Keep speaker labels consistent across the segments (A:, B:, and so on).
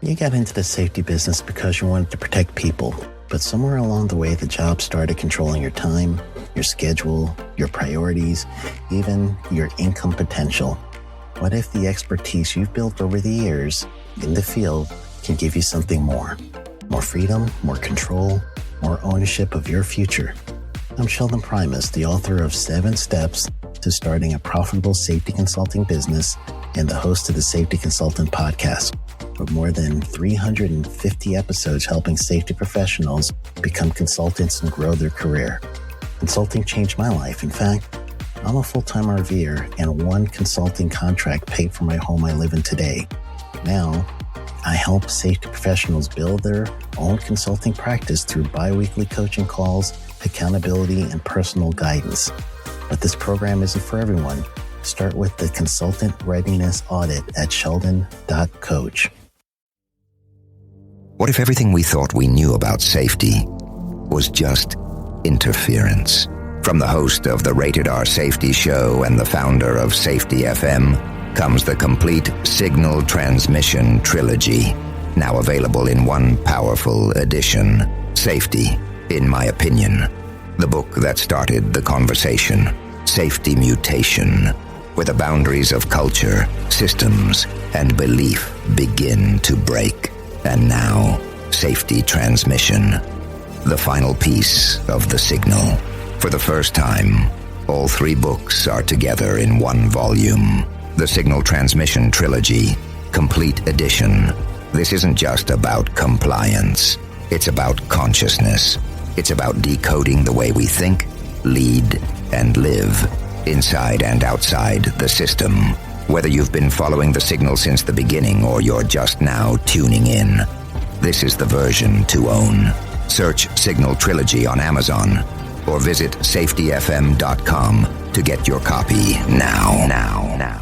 A: You got into the safety business because you wanted to protect people, but somewhere along the way, the job started controlling your time, your schedule, your priorities, even your income potential. What if the expertise you've built over the years in the field can give you something more? More freedom, more control, more ownership of your future. I'm Sheldon Primus, the author of 7 Steps to Starting a Profitable Safety Consulting Business and the host of the Safety Consultant Podcast, with more than 350 episodes helping safety professionals become consultants and grow their career. Consulting changed my life. In fact, I'm a full-time RVer, and one consulting contract paid for my home I live in today. Now, I help safety professionals build their own consulting practice through bi-weekly coaching calls, accountability, and personal guidance. But this program isn't for everyone. Start with the Consultant Readiness Audit at sheldon.coach.
B: What if everything we thought we knew about safety was just interference? From the host of the Rated R Safety Show and the founder of Safety FM comes the complete Signal Transmission Trilogy, now available in one powerful edition. Safety, in my opinion, the book that started the conversation. Safety Mutation, where the boundaries of culture, systems, and belief begin to break. And now, Safety Transmission, the final piece of the signal. For the first time, all 3 books are together in one volume. The Signal Transmission Trilogy, Complete Edition. This isn't just about compliance. It's about consciousness. It's about decoding the way we think, lead, and live, inside and outside the system. Whether you've been following the signal since the beginning or you're just now tuning in, this is the version to own. Search Signal Trilogy on Amazon or visit safetyfm.com to get your copy now.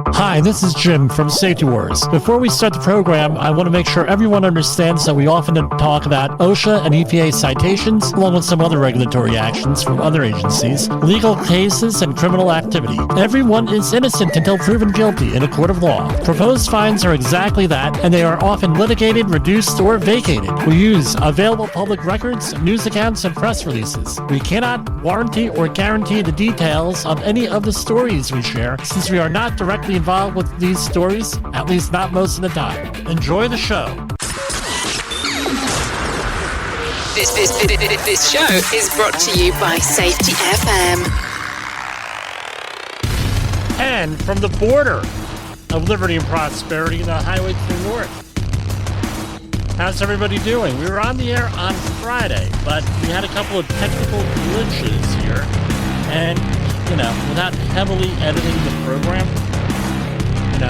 C: Hi, this is Jim from Safety Wars. Before we start the program, I want to make sure everyone understands that we often talk about OSHA and EPA citations, along with some other regulatory actions from other agencies, legal cases, and criminal activity. Everyone is innocent until proven guilty in a court of law. Proposed fines are exactly that, and they are often litigated, reduced, or vacated. We use available public records, news accounts, and press releases. We cannot warranty or guarantee the details of any of the stories we share, since we are not directly involved with these stories, at least not most of the time. Enjoy the show.
D: This show is brought to you by Safety FM.
C: And from the border of liberty and prosperity, the highway to the north. How's everybody doing? We were on the air on Friday, but we had a couple of technical glitches here. And, without heavily editing the program, it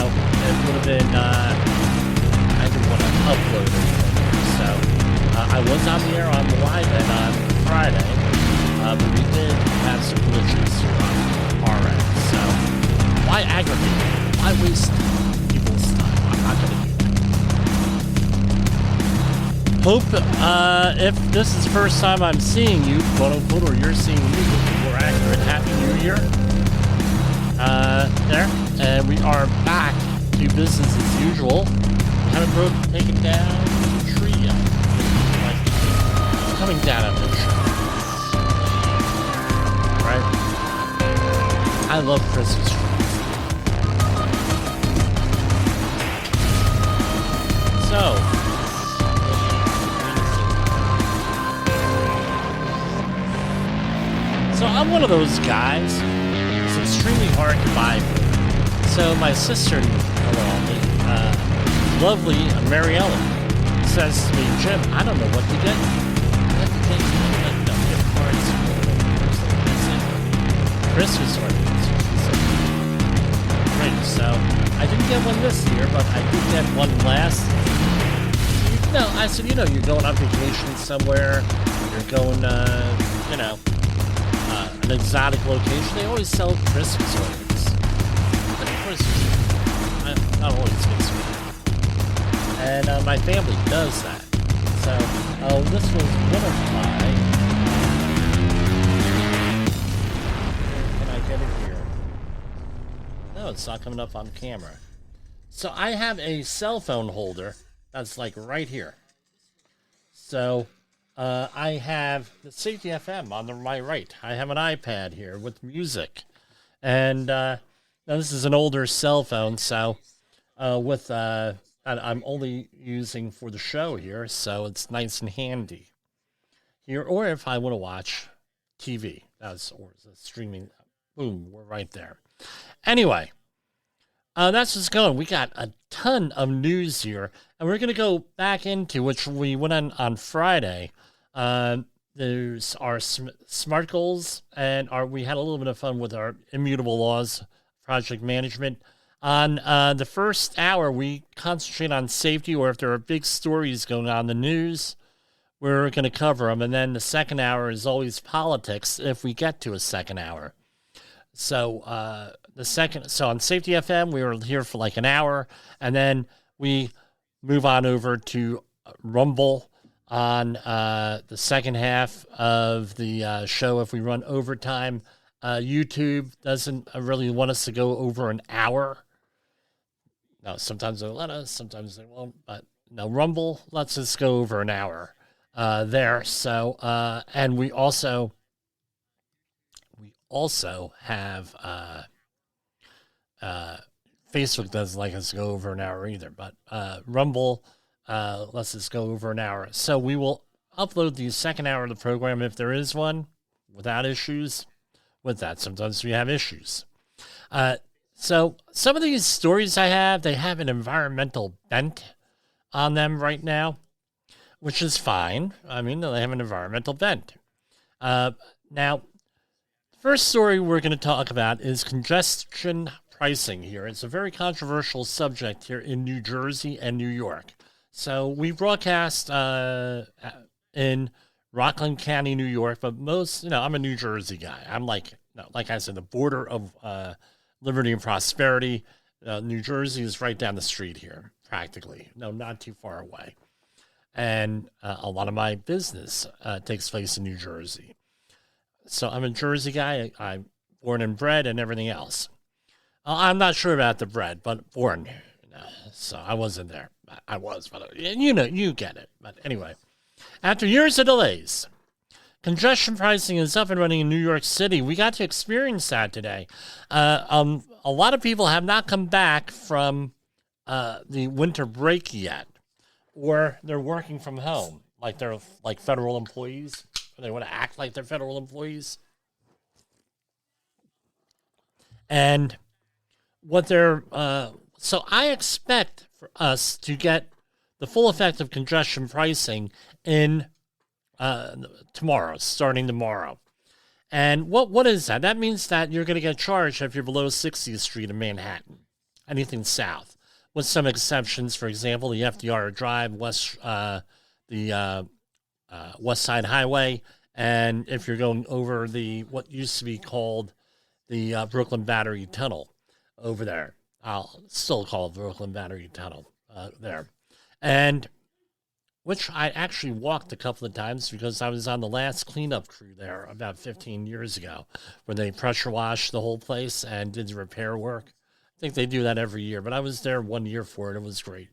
C: would have been, I didn't want to upload it. So, I was on the air on the live end on Friday, but we did have some glitches on our end. So, why aggravate? Why waste people's time? I'm not going to do that. Hope, if this is the first time I'm seeing you, quote unquote, or you're seeing me, more accurate, Happy New Year. There. And we are back to business as usual. Kind of broke taken down coming down on the show. Right? I love Christmas trees. So I'm one of those guys. It's extremely hard to buy food. So my sister-in-law, lovely Mary Ellen, says to me, Jim, I don't know what to get. I have to take gift cards for Christmas ornaments. She said, great. So I didn't get one this year, but I did get one last. I said, you're going on vacation somewhere. You're going, an exotic location. They always sell Christmas ornaments. But of course, not always gets me. And my family does that. So this was one of my. Can I get it here? No, it's not coming up on camera. So I have a cell phone holder that's like right here. So I have the Safety FM on my right. I have an iPad here with music. And now this is an older cell phone, so I'm only using for the show here, so it's nice and handy here. Or if I want to watch TV, or streaming, boom, we're right there. Anyway, that's what's going. We got a ton of news here, and we're going to go back into which we went on Friday. There's our SMART goals, and we had a little bit of fun with our immutable laws project management. On the first hour, we concentrate on safety, or if there are big stories going on in the news, we're going to cover them. And then the second hour is always politics if we get to a second hour. So on Safety FM, we were here for like an hour, and then we move on over to Rumble on the second half of the show. If we run overtime, YouTube doesn't really want us to go over an hour. No, sometimes they'll let us, sometimes they won't, but no, Rumble lets us go over an hour there. So, and we also have Facebook doesn't like us to go over an hour either, but Rumble lets us go over an hour. So we will upload the second hour of the program if there is one without issues with that. Sometimes we have issues. So some of these stories they have an environmental bent on them right now, which is fine. I mean, they have an environmental bent. Now, first story we're going to talk about is congestion pricing here. It's a very controversial subject here in New Jersey and New York. So we broadcast in Rockland County, New York, but I'm a New Jersey guy. I'm like I said, the border of liberty and prosperity. New Jersey is right down the street here, practically. No, not too far away. And a lot of my business takes place in New Jersey. So I'm a Jersey guy. I'm born and bred and everything else. I'm not sure about the bread, but born. So I wasn't there. I was, but you get it. But anyway, after years of delays, congestion pricing is up and running in New York City. We got to experience that today. A lot of people have not come back from the winter break yet, or they're working from home, like they're like federal employees. They want to act like they're federal employees. And what they're so I expect for us to get the full effect of congestion pricing in starting tomorrow. And what is that? That means that you're going to get charged if you're below 60th Street in Manhattan, anything south, with some exceptions. For example, the FDR Drive, West Side Highway, and if you're going over what used to be called the Brooklyn Battery Tunnel over there. I'll still call it Brooklyn Battery Tunnel there. And which I actually walked a couple of times because I was on the last cleanup crew there about 15 years ago, where they pressure washed the whole place and did the repair work. I think they do that every year, but I was there 1 year for it. It was great.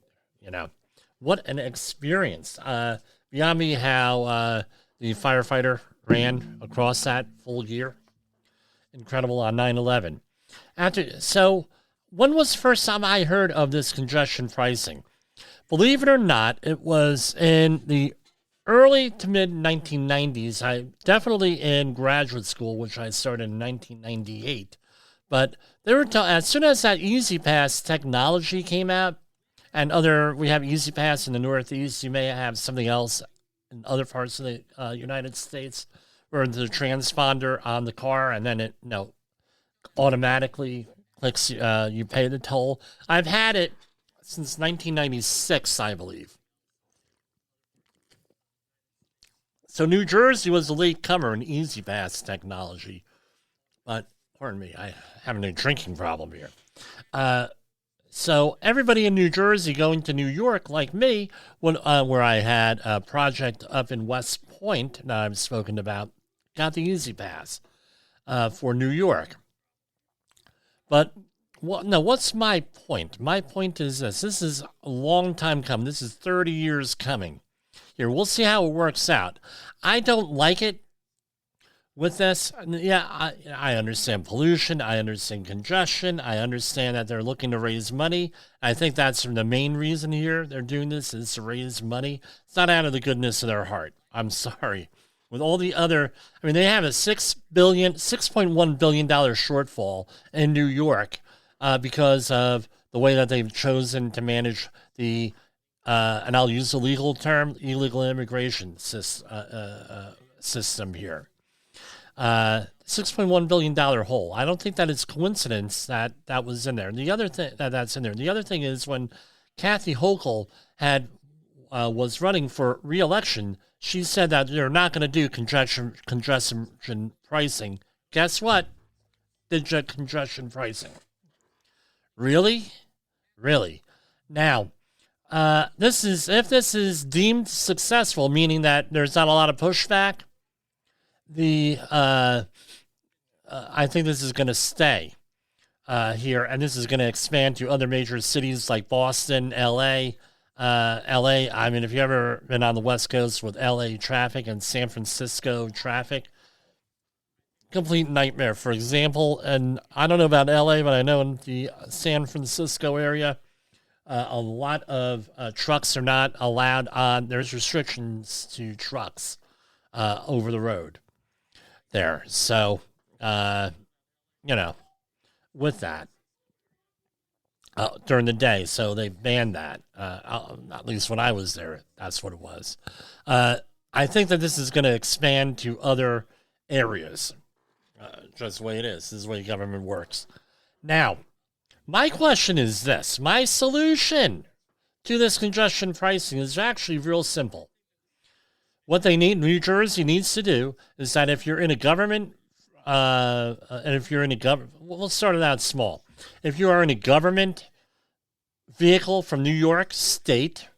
C: What an experience. Beyond me how the firefighter ran across that full year. Incredible on 9/11. So when was the first time I heard of this congestion pricing? Believe it or not, it was in the early to mid 1990s. I definitely in graduate school, which I started in 1998. But they were as soon as that Easy Pass technology came out, and we have Easy Pass in the Northeast. You may have something else in other parts of the United States, where the transponder on the car, and then it automatically clicks. You pay the toll. I've had it since 1996, I believe. So New Jersey was a late comer in Easy Pass technology, but pardon me, I have a drinking problem here. So everybody in New Jersey going to New York, like me, where I had a project up in West Point that I've spoken about, got the Easy Pass for New York. But what's my point? My point is this. This is a long time coming. This is 30 years coming. Here, we'll see how it works out. I don't like it with this. Yeah, I understand pollution. I understand congestion. I understand that they're looking to raise money. I think that's the main reason here they're doing this is to raise money. It's not out of the goodness of their heart. I'm sorry. With all the other, they have a $6.1 billion shortfall in New York because of the way that they've chosen to manage the and I'll use the legal term, illegal immigration system here. $6.1 billion hole. I don't think that it's coincidence that was in there. And the other thing that's in there. The other thing is when Kathy Hochul was running for re-election, she said that they're not going to do congestion pricing. Guess what? Did congestion pricing. Really? Now, if this is deemed successful, meaning that there's not a lot of pushback, I think this is going to stay here, and this is going to expand to other major cities like Boston, L.A. If you've ever been on the West Coast with L.A. traffic and San Francisco traffic, complete nightmare. For example, and I don't know about L.A., but I know in the San Francisco area, a lot of trucks are not allowed on. There's restrictions to trucks over the road there. So, with that during the day. So they banned that. At least when I was there, that's what it was. I think that this is going to expand to other areas. Just the way it is. This is the way government works. Now, my question is this. My solution to this congestion pricing is actually real simple. What New Jersey needs to do is that if you're in a government, we'll start it out small. If you are in a government vehicle from New York State,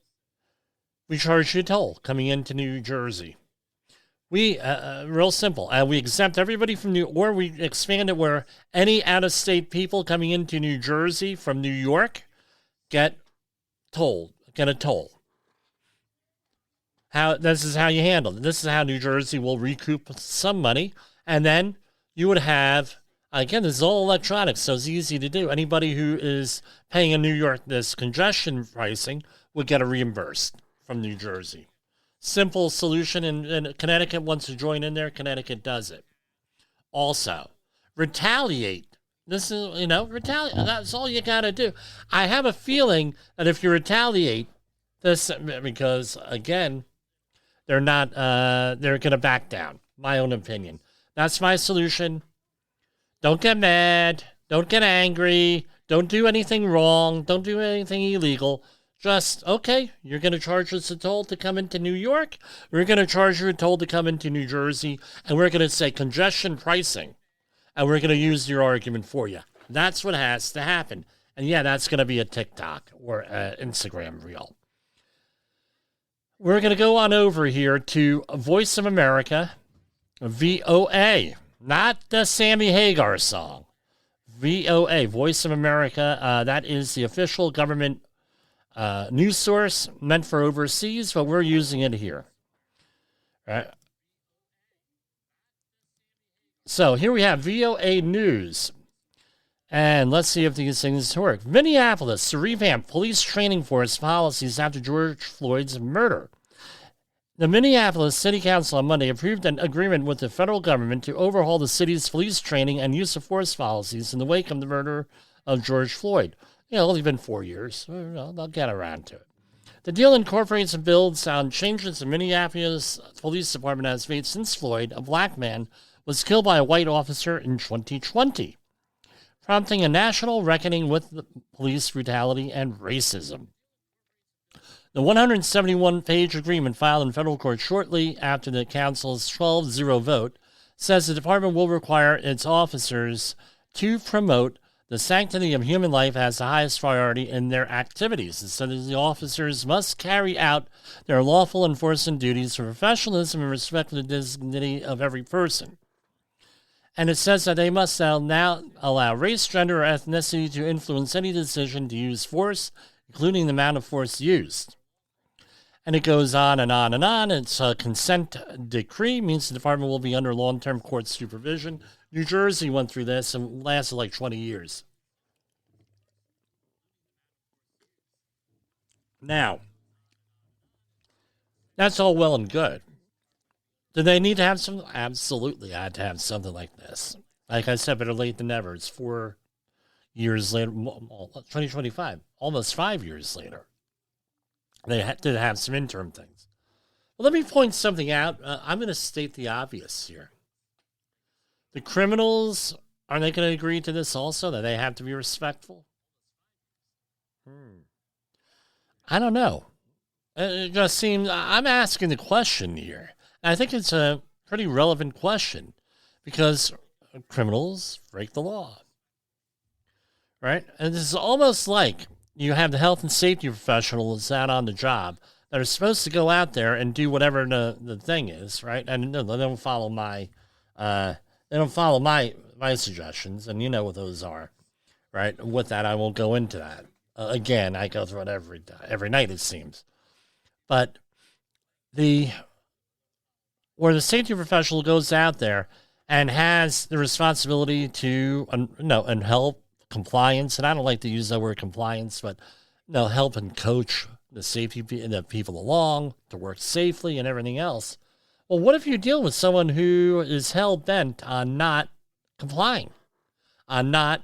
C: we charge you a toll coming into New Jersey. We, real simple, we exempt everybody from or we expand it where any out-of-state people coming into New Jersey from New York get a toll. This is how you handle it. This is how New Jersey will recoup some money, and then you would have, again, this is all electronic, so it's easy to do. Anybody who is paying in New York this congestion pricing would get a reimbursed from New Jersey. Simple solution, and Connecticut wants to join in there. Connecticut does it. Also, retaliate. This is, retaliate. That's all you got to do. I have a feeling that if you retaliate, because, again, they're going to back down. My own opinion. That's my solution. Don't get mad. Don't get angry. Don't do anything wrong. Don't do anything illegal. Just, okay, you're going to charge us a toll to come into New York. We're going to charge you a toll to come into New Jersey. And we're going to say congestion pricing. And we're going to use your argument for you. That's what has to happen. And yeah, that's going to be a TikTok or Instagram reel. We're going to go on over here to Voice of America, VOA. Not the Sammy Hagar song. VOA, Voice of America. That is the official government news source meant for overseas, but we're using it here. Right? So here we have VOA News. And let's see if these things work. Minneapolis to revamp police training force policies after George Floyd's murder. The Minneapolis City Council on Monday approved an agreement with the federal government to overhaul the city's police training and use of force policies in the wake of the murder of George Floyd. It's only been 4 years. They'll get around to it. The deal incorporates and builds on changes the Minneapolis Police Department has made since Floyd, a black man, was killed by a white officer in 2020, prompting a national reckoning with the police brutality and racism. The 171-page agreement filed in federal court shortly after the council's 12-0 vote says the department will require its officers to promote the sanctity of human life as the highest priority in their activities. It says the officers must carry out their lawful enforcement duties with professionalism and respect for the dignity of every person. And it says that they must now allow race, gender, or ethnicity to influence any decision to use force, including the amount of force used. And it goes on and on and on. It's a consent decree, means the department will be under long-term court supervision. New Jersey went through this and lasted like 20 years. Now, that's all well and good. Do they need to have something? Absolutely, I had to have something like this. Like I said, better late than never. It's 4 years later, 2025, almost 5 years later. They did have some interim things. Well, let me point something out. I'm going to state the obvious here. The criminals, are they going to agree to this also, that they have to be respectful? I don't know. It just seems, I'm asking the question here. And I think it's a pretty relevant question because criminals break the law, right? And this is almost like you have the health and safety professionals out on the job that are supposed to go out there and do whatever the thing is, right? And no, they don't follow my suggestions, and you know what those are, right? With that, I won't go into that. Again, I go through it every night, it seems. But where the safety professional goes out there and has the responsibility to and help compliance, and I don't like to use that word compliance, but help and coach the people along to work safely and everything else. Well, what if you deal with someone who is hell bent on not complying, on not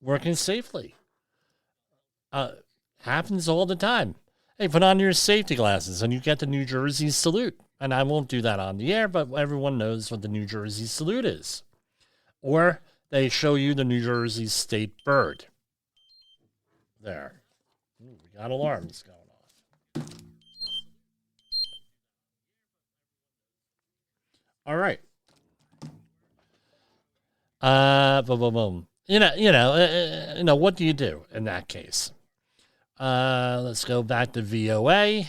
C: working safely? Happens all the time. Hey, put on your safety glasses and you get the New Jersey salute. And I won't do that on the air, but everyone knows what the New Jersey salute is. Or they show you the New Jersey state bird. There. Ooh, we got alarms going off. All right. Boom, boom, boom. What do you do in that case? Let's go back to VOA.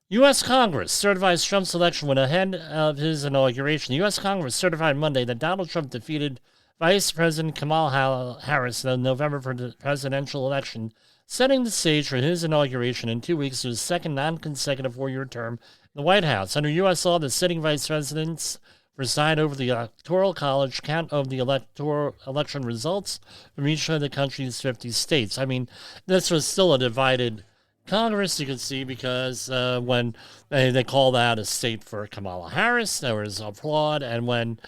C: U.S. Congress certifies Trump's election win ahead of his inauguration. The U.S. Congress certified Monday that Donald Trump defeated Vice President Kamala Harris in the November presidential election, setting the stage for his inauguration in 2 weeks to his second non-consecutive 4-year term in the White House. Under U.S. law, the sitting vice presidents preside over the Electoral College count of the election results from each of the country's 50 states. I mean, this was still a divided Congress, you can see, because when they called out a state for Kamala Harris, there was applaud, and when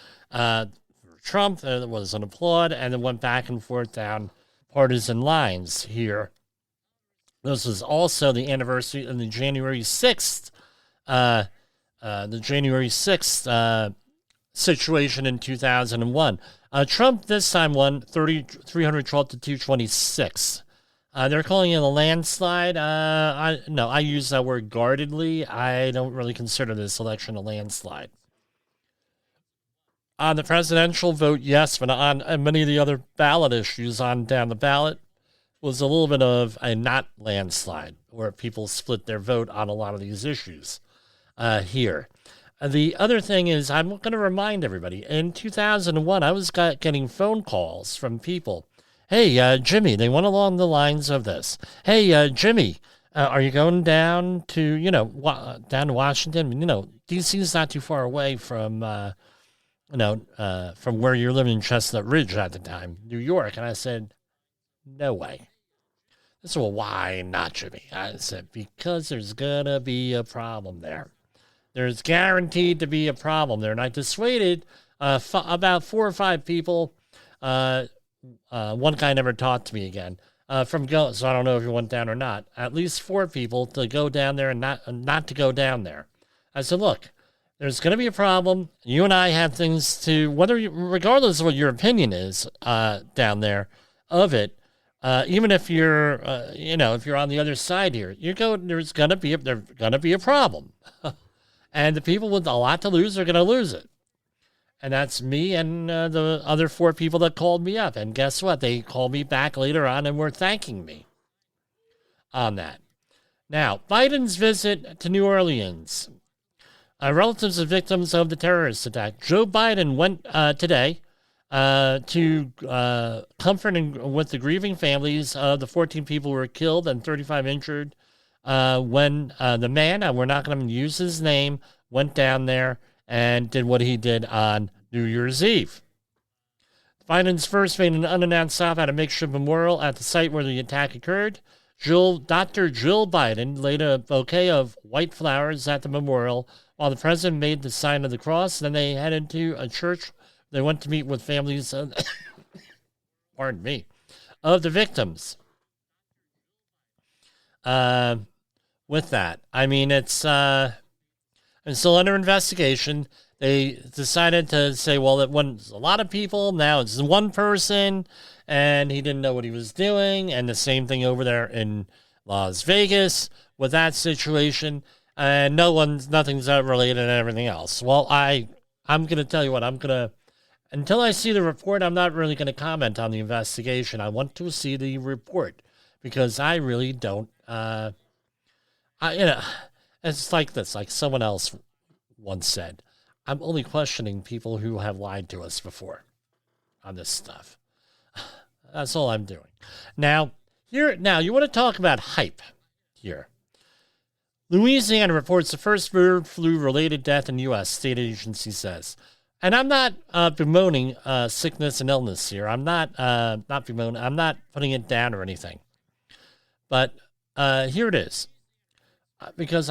C: Trump, there was an applaud, and it went back and forth down partisan lines here. This was also the anniversary of the January 6th, situation in 2001. Trump this time won 312 to 226. They're calling it a landslide. I use that word guardedly. I don't really consider this election a landslide. On the presidential vote, yes, but on many of the other ballot issues on down the ballot was a little bit of a not landslide, where people split their vote on a lot of these issues here. The other thing is, I'm going to remind everybody, in 2001, I was getting phone calls from people. Hey, Jimmy, they went along the lines of this. Hey, Jimmy, Are you going down to, down to Washington? D.C. is not too far away from, from where you're living in Chestnut Ridge at the time, New York. And I said, no way. This is, well, why not, Jimmy? I said, because there's going to be a problem there. There's guaranteed to be a problem there. And I dissuaded about 4 or 5 people. One guy never talked to me again. From go, so I don't know if you went down or not. At least 4 people to go down there and not to go down there. I said, look, there's going to be a problem. You and I have things to, regardless of what your opinion is down there of it, even if you're, if you're on the other side here, there's going to be a problem, and the people with a lot to lose are going to lose it. And that's me and the other 4 people that called me up. And guess what? They called me back later on and were thanking me on that. Now, Biden's visit to New Orleans. Relatives of victims of the terrorist attack. Joe Biden went today to comfort with the grieving families of the 14 people who were killed and 35 injured when the man, we're not going to use his name, went down there and did what he did on New Year's Eve. Biden's first made an unannounced stop at a makeshift memorial at the site where the attack occurred. Dr. Jill Biden laid a bouquet of white flowers at the memorial while the president made the sign of the cross. Then they headed to a church. They went to meet with families of, pardon me, of the victims. With that, I mean, it's still under investigation. They decided to say, well, it was a lot of people. Now it's one person, and he didn't know what he was doing. And the same thing over there in Las Vegas with that situation. And nothing's related and everything else. Well, I'm going to tell you what, until I see the report, I'm not really going to comment on the investigation. I want to see the report because I really don't, it's like this, like someone else once said, I'm only questioning people who have lied to us before on this stuff. That's all I'm doing. Now, you want to talk about hype here. Louisiana reports the first bird flu-related death in the U.S., state agency says. And I'm not bemoaning sickness and illness here. I'm not bemoaning. I'm not putting it down or anything. But here it is. Because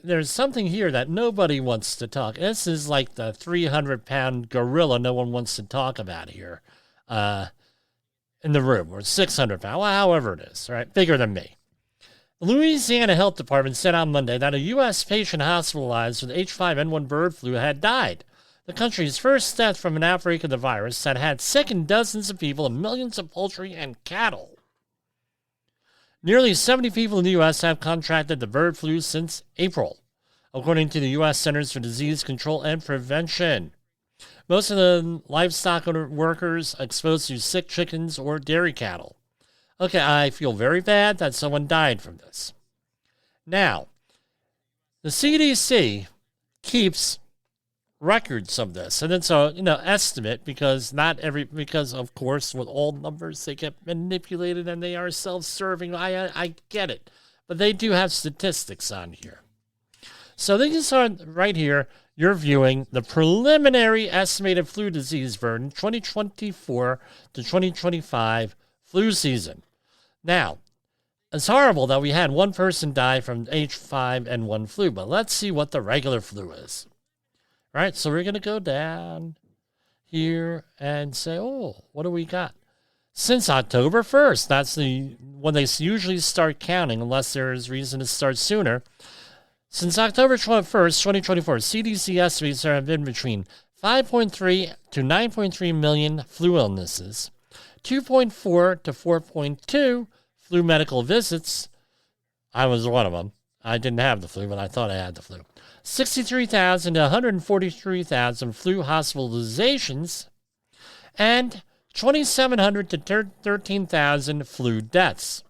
C: there's something here that nobody wants to talk. This is like the 300-pound gorilla no one wants to talk about here in the room, or 600 pounds, well, however it is, right? Bigger than me. The Louisiana Health Department said on Monday that a U.S. patient hospitalized with H5N1 bird flu had died. The country's first death from an outbreak of the virus that had sickened dozens of people and millions of poultry and cattle. Nearly 70 people in the U.S. have contracted the bird flu since April, according to the U.S. Centers for Disease Control and Prevention. Most of the livestock workers exposed to sick chickens or dairy cattle. Okay, I feel very bad that someone died from this. Now, the CDC keeps records of this, and it's a estimate because of course with all numbers they get manipulated and they are self-serving. I get it, but they do have statistics on here. So these are right here. You're viewing the preliminary estimated flu disease burden 2024 to 2025 flu season. Now, it's horrible that we had one person die from H5N1 flu, but let's see what the regular flu is. Right, so we're going to go down here and say, oh, what do we got? Since October 1st, that's when they usually start counting, unless there is reason to start sooner. Since October 1st, 2024, CDC estimates there have been between 5.3 to 9.3 million flu illnesses, 2.4 to 4.2 flu medical visits. I was one of them. I didn't have the flu, but I thought I had the flu. 63,000 to 143,000 flu hospitalizations, and 2,700 to 13,000 flu deaths.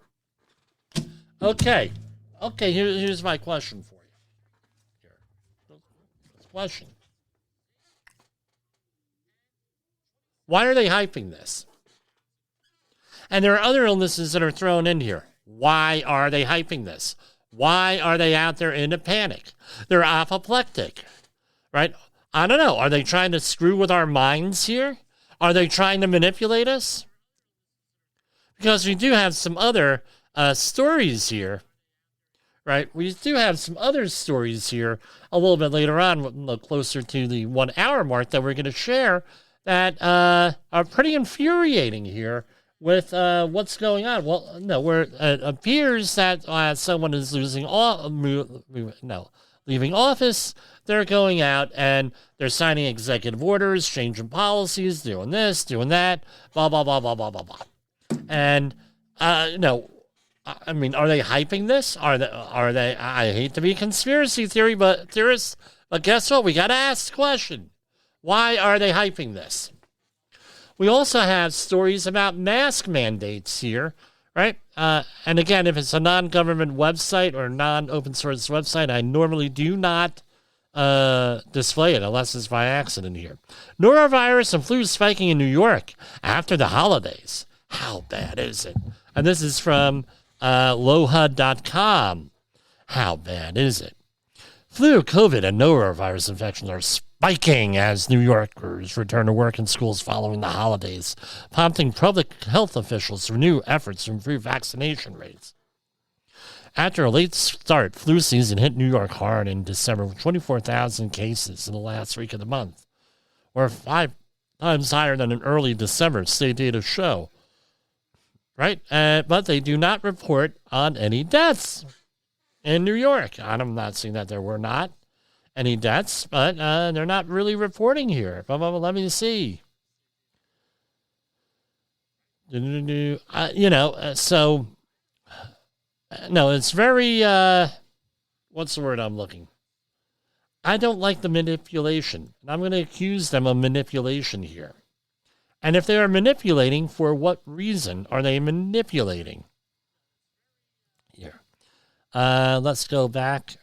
C: Okay, here's my question for you. Question. Why are they hyping this? And there are other illnesses that are thrown in here. Why are they hyping this? Why are they out there in a panic? They're apoplectic, right? I don't know. Are they trying to screw with our minds here? Are they trying to manipulate us? Because we do have some other stories here, right? We do have some other stories here a little bit later on, closer to the 1 hour mark, that we're going to share that are pretty infuriating here with what's going on. Well, no, where it appears that someone is leaving office. They're going out and they're signing executive orders, changing policies, doing this, doing that, blah, blah, blah, blah, blah, blah, blah. And, I mean, are they hyping this? Are they, I hate to be conspiracy theorists, but guess what? We got to ask the question. Why are they hyping this? We also have stories about mask mandates here, right? And again, if it's a non-government website or non-open source website, I normally do not display it unless it's by accident here. Norovirus and flu spiking in New York after the holidays. How bad is it? And this is from lohud.com. How bad is it? Flu, COVID, and norovirus infections are spiking as New Yorkers return to work and schools following the holidays, prompting public health officials to renew efforts to improve vaccination rates. After a late start, flu season hit New York hard in December with 24,000 cases in the last week of the month, or 5 times higher than in early December, state data show. Right? But they do not report on any deaths in New York. I'm not saying that there were not any deaths, but they're not really reporting here. But let me see. So, no, it's very, what's the word I'm looking? I don't like the manipulation. And I'm going to accuse them of manipulation here. And if they are manipulating, for what reason are they manipulating? Here. Let's go back.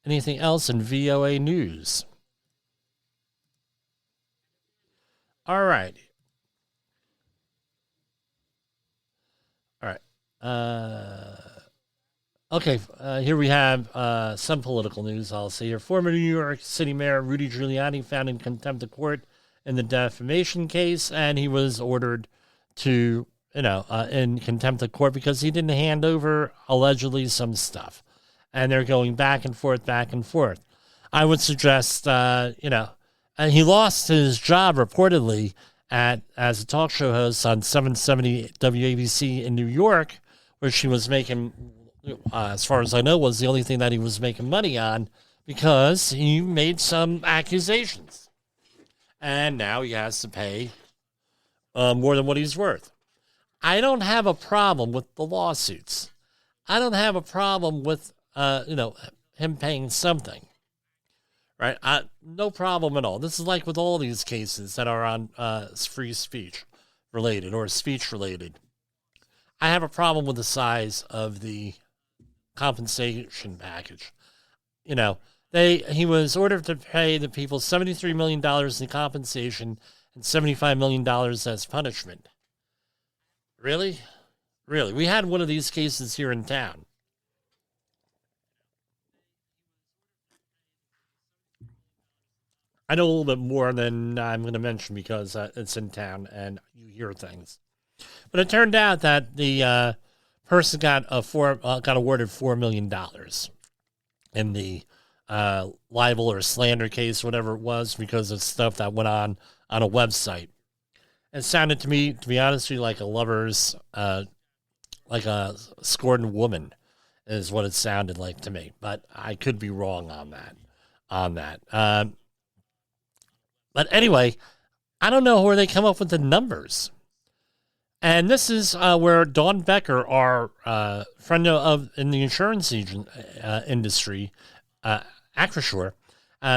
C: Anything else in VOA News? All right. Okay, here we have some political news, I'll say here. Former New York City Mayor Rudy Giuliani found in contempt of court in the defamation case, and he was ordered to, in contempt of court because he didn't hand over, allegedly, some stuff. And they're going back and forth, back and forth. I would suggest, and he lost his job reportedly as a talk show host on 770 WABC in New York, where she was making, as far as I know, was the only thing that he was making money on, because he made some accusations. And now he has to pay more than what he's worth. I don't have a problem with the lawsuits. I don't have a problem with, him paying something. Right? No problem at all. This is like with all these cases that are on free speech related or speech related. I have a problem with the size of the compensation package. He was ordered to pay the people $73 million in compensation and $75 million as punishment. Really? Really? We had one of these cases here in town. I know a little bit more than I'm going to mention because it's in town and you hear things. But it turned out that the person got awarded $4 million in the libel or slander case, whatever it was, because of stuff that went on a website. It sounded to me, to be honest with you, like a lover's, like a scorned woman is what it sounded like to me. But I could be wrong on that. But anyway, I don't know where they come up with the numbers. And this is where Dawn Becker, our friend in the insurance industry, Acrisure,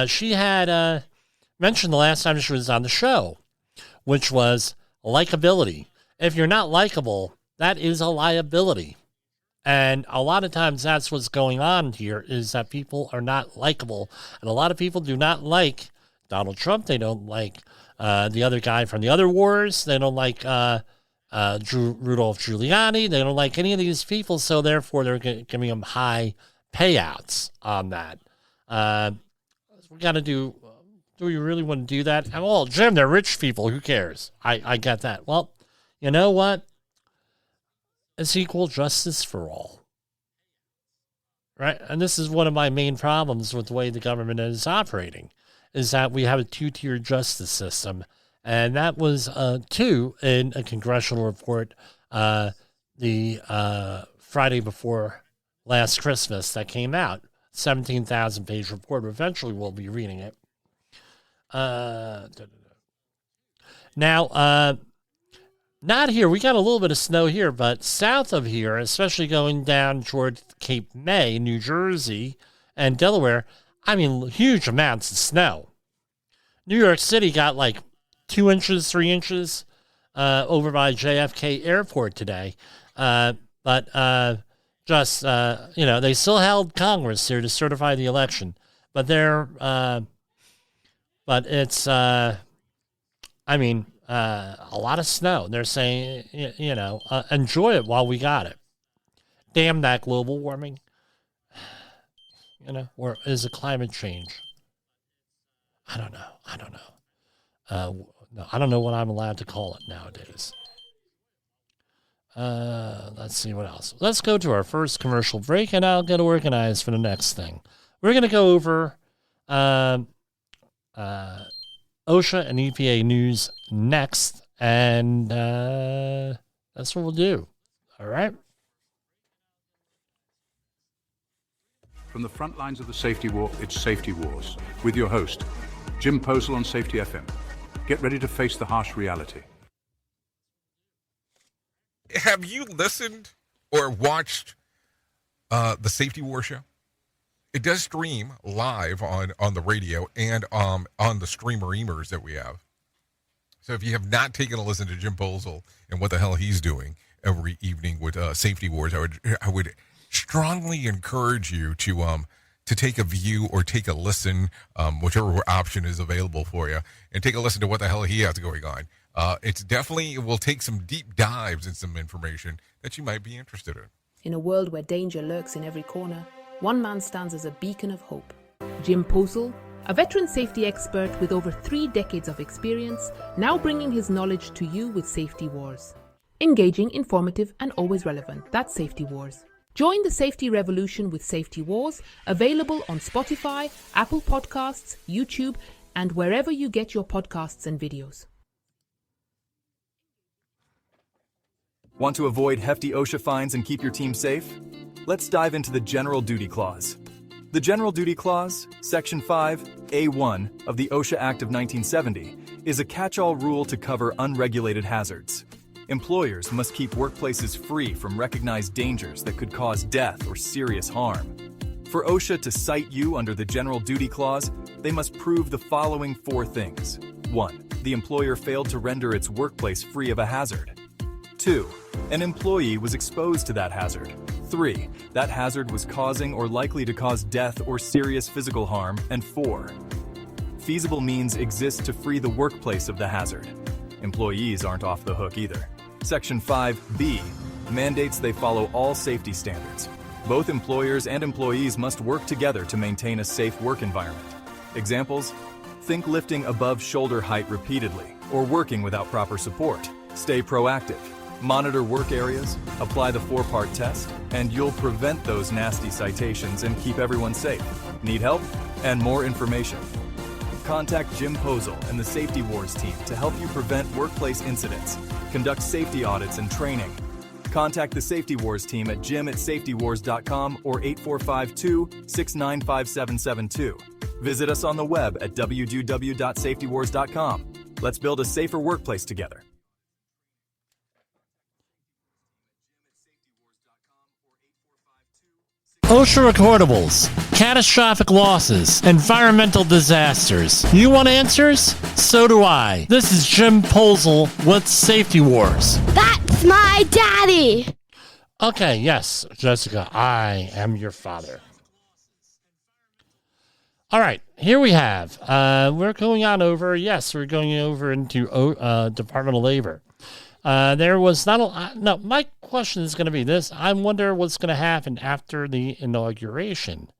C: she had mentioned the last time she was on the show, which was likability. If you're not likable, that is a liability. And a lot of times that's what's going on here, is that people are not likable. And a lot of people do not like Donald Trump. They don't like the other guy from the other wars. They don't like Rudolph Giuliani. They don't like any of these people, so therefore they're giving them high payouts on that. We got to do we really want to do that? Well, Jim, they're rich people. Who cares? I get that. Well, you know what? It's equal justice for all. Right? And this is one of my main problems with the way the government is operating, is that we have a two-tier justice system. And that was, too, in a congressional report the Friday before last Christmas that came out. 17,000-page report. Eventually we'll be reading it. Now, not here. We got a little bit of snow here, but south of here, especially going down toward Cape May, New Jersey, and Delaware, I mean, huge amounts of snow. New York City got like 2 inches, 3 inches over by JFK Airport today. But they still held Congress here to certify the election. But it's, a lot of snow. They're saying, enjoy it while we got it. Damn that global warming. Or is it climate change? I don't know. No, I don't know what I'm allowed to call it nowadays. Let's see what else. Let's go to our first commercial break, and I'll get organized for the next thing. We're going to go over OSHA and EPA news next, and that's what we'll do. All right?
E: From the front lines of the safety war, it's Safety Wars, with your host, Jim Posel on Safety FM. Get ready to face the harsh reality.
F: Have you listened or watched the Safety War show? It does stream live on the radio and on the streamer-emers that we have. So if you have not taken a listen to Jim Posel and what the hell he's doing every evening with Safety Wars, I would strongly encourage you to take a view or take a listen, whichever option is available for you, and take a listen to what the hell he has going on. It will take some deep dives and some information that you might be interested in.
G: In a world where danger lurks in every corner, one man stands as a beacon of hope. Jim Posel, a veteran safety expert with over 3 decades of experience, now bringing his knowledge to you with Safety Wars. Engaging, informative, and always relevant. That's Safety Wars. Join the safety revolution with Safety Wars, available on Spotify, Apple Podcasts, YouTube, and wherever you get your podcasts and videos.
H: Want to avoid hefty OSHA fines and keep your team safe? Let's dive into the General Duty Clause. The General Duty Clause, Section 5, A1 of the OSHA Act of 1970, is a catch-all rule to cover unregulated hazards. Employers must keep workplaces free from recognized dangers that could cause death or serious harm. For OSHA to cite you under the General Duty Clause, they must prove the following 4 things. 1. The employer failed to render its workplace free of a hazard. 2. An employee was exposed to that hazard. 3. That hazard was causing or likely to cause death or serious physical harm. And 4. Feasible means exist to free the workplace of the hazard. Employees aren't off the hook either. Section 5B mandates they follow all safety standards. Both employers and employees must work together to maintain a safe work environment. Examples: think lifting above shoulder height repeatedly or working without proper support. Stay proactive. Monitor work areas, apply the 4-part test, and you'll prevent those nasty citations and keep everyone safe. Need help? And more information? Contact Jim Posel and the Safety Wars team to help you prevent workplace incidents, conduct safety audits and training. Contact the Safety Wars team at jim@safetywars.com or 8452-695772. Visit us on the web at www.safetywars.com. Let's build a safer workplace together.
C: OSHA recordables, catastrophic losses, environmental disasters. You want answers? So do I. This is Jim Posel with Safety Wars.
I: That's my daddy!
C: Okay, yes, Jessica, I am your father. All right, here we have, we're going over into Department of Labor. There was not a no. My question is going to be this: I wonder what's going to happen after the inauguration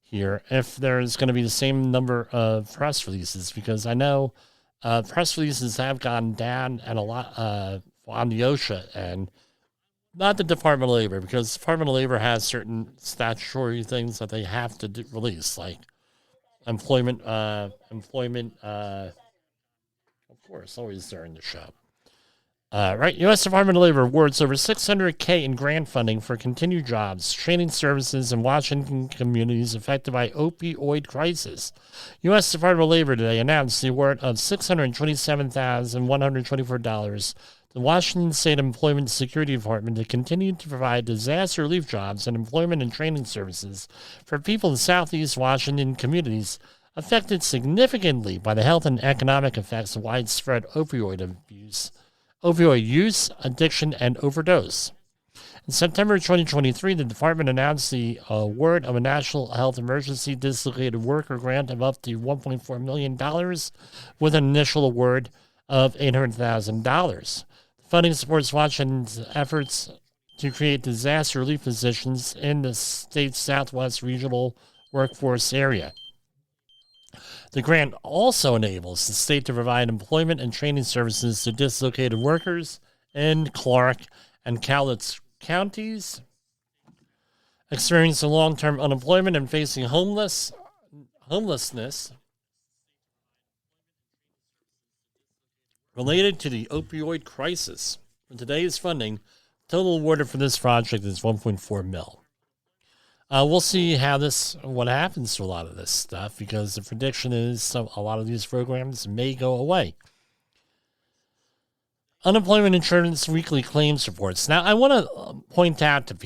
C: here. If there's going to be the same number of press releases, because I know press releases have gone down and a lot on the OSHA and not the Department of Labor, because the Department of Labor has certain statutory things that they have to release, like employment. Of course, always during the show. Right, U.S. Department of Labor awards over $600K in grant funding for continued jobs, training services in Washington communities affected by opioid crisis. U.S. Department of Labor today announced the award of $627,124 to the Washington State Employment Security Department to continue to provide disaster relief jobs and employment and training services for people in Southeast Washington communities affected significantly by the health and economic effects of widespread opioid use, addiction, and overdose. In September 2023, the department announced the award of a National Health Emergency Dislocated Worker Grant of up to $1.4 million with an initial award of $800,000. The funding supports Washington's efforts to create disaster relief positions in the state's southwest regional workforce area. The grant also enables the state to provide employment and training services to dislocated workers in Clark and Cowlitz counties experiencing long-term unemployment and facing homelessness related to the opioid crisis. For today's funding, total awarded for this project is $1.4 million. We'll see what happens to a lot of this stuff, because the prediction is a lot of these programs may go away. Unemployment Insurance Weekly Claims Reports. Now, I want to point out to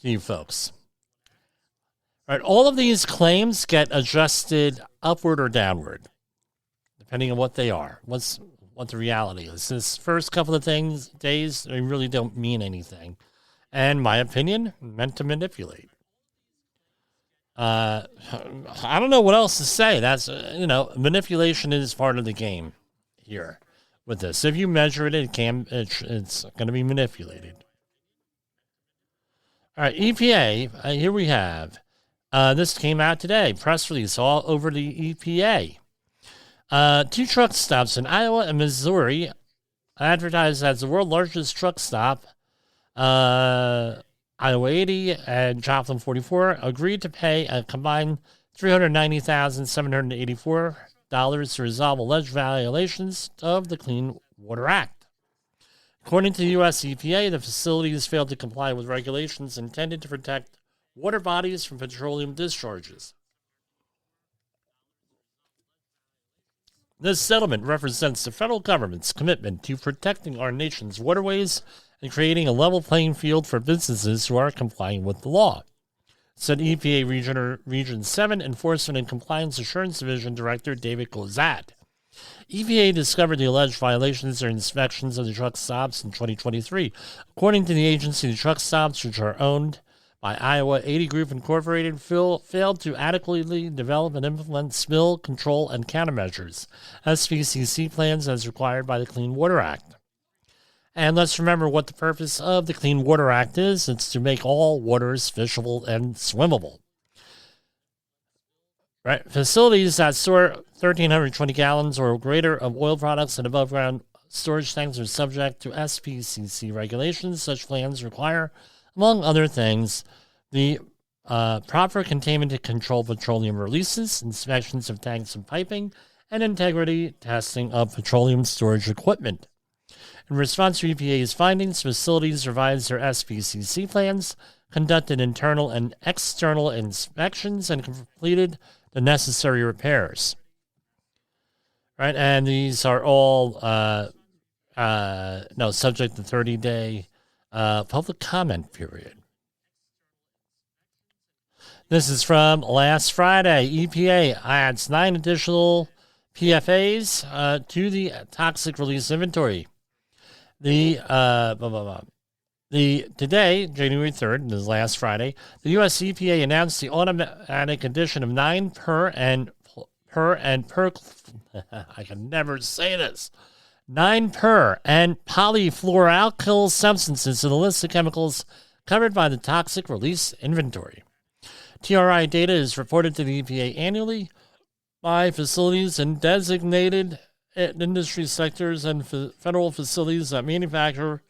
C: you folks, right? All of these claims get adjusted upward or downward, depending on what they are, what the reality is. This first couple of days, they really don't mean anything. And my opinion, meant to manipulate. I don't know what else to say. That's, manipulation is part of the game here with this. If you measure it, it's going to be manipulated. All right, EPA, here we have. This came out today. Press release all over the EPA. 2 truck stops in Iowa and Missouri advertised as the world's largest truck stop. Iowa 80 and Joplin 44 agreed to pay a combined $390,784 to resolve alleged violations of the Clean Water Act. According to the U.S. EPA, the facilities failed to comply with regulations intended to protect water bodies from petroleum discharges. This settlement represents the federal government's commitment to protecting our nation's waterways and creating a level playing field for businesses who are complying with the law, said EPA Region 7 Enforcement and Compliance Assurance Division Director David Gozat. EPA discovered the alleged violations during inspections of the truck stops in 2023. According to the agency, the truck stops, which are owned by Iowa 80 Group Incorporated, failed to adequately develop and implement spill control and countermeasures, SPCC plans as required by the Clean Water Act. And let's remember what the purpose of the Clean Water Act is. It's to make all waters fishable and swimmable. Right? Facilities that store 1,320 gallons or greater of oil products in above-ground storage tanks are subject to SPCC regulations. Such plans require, among other things, the proper containment to control petroleum releases, inspections of tanks and piping, and integrity testing of petroleum storage equipment. In response to EPA's findings, facilities revised their SPCC plans, conducted internal and external inspections, and completed the necessary repairs. Right, and these are all subject to 30-day public comment period. This is from last Friday. EPA adds 9 additional PFAs to the toxic release inventory. Today, January 3rd, this last Friday, the U.S. EPA announced the automatic addition of 9 I can never say this. 9-per, and polyfluoroalkyl substances in the list of chemicals covered by the Toxic Release Inventory. TRI data is reported to the EPA annually by facilities in designated industry sectors and federal facilities that manufacture,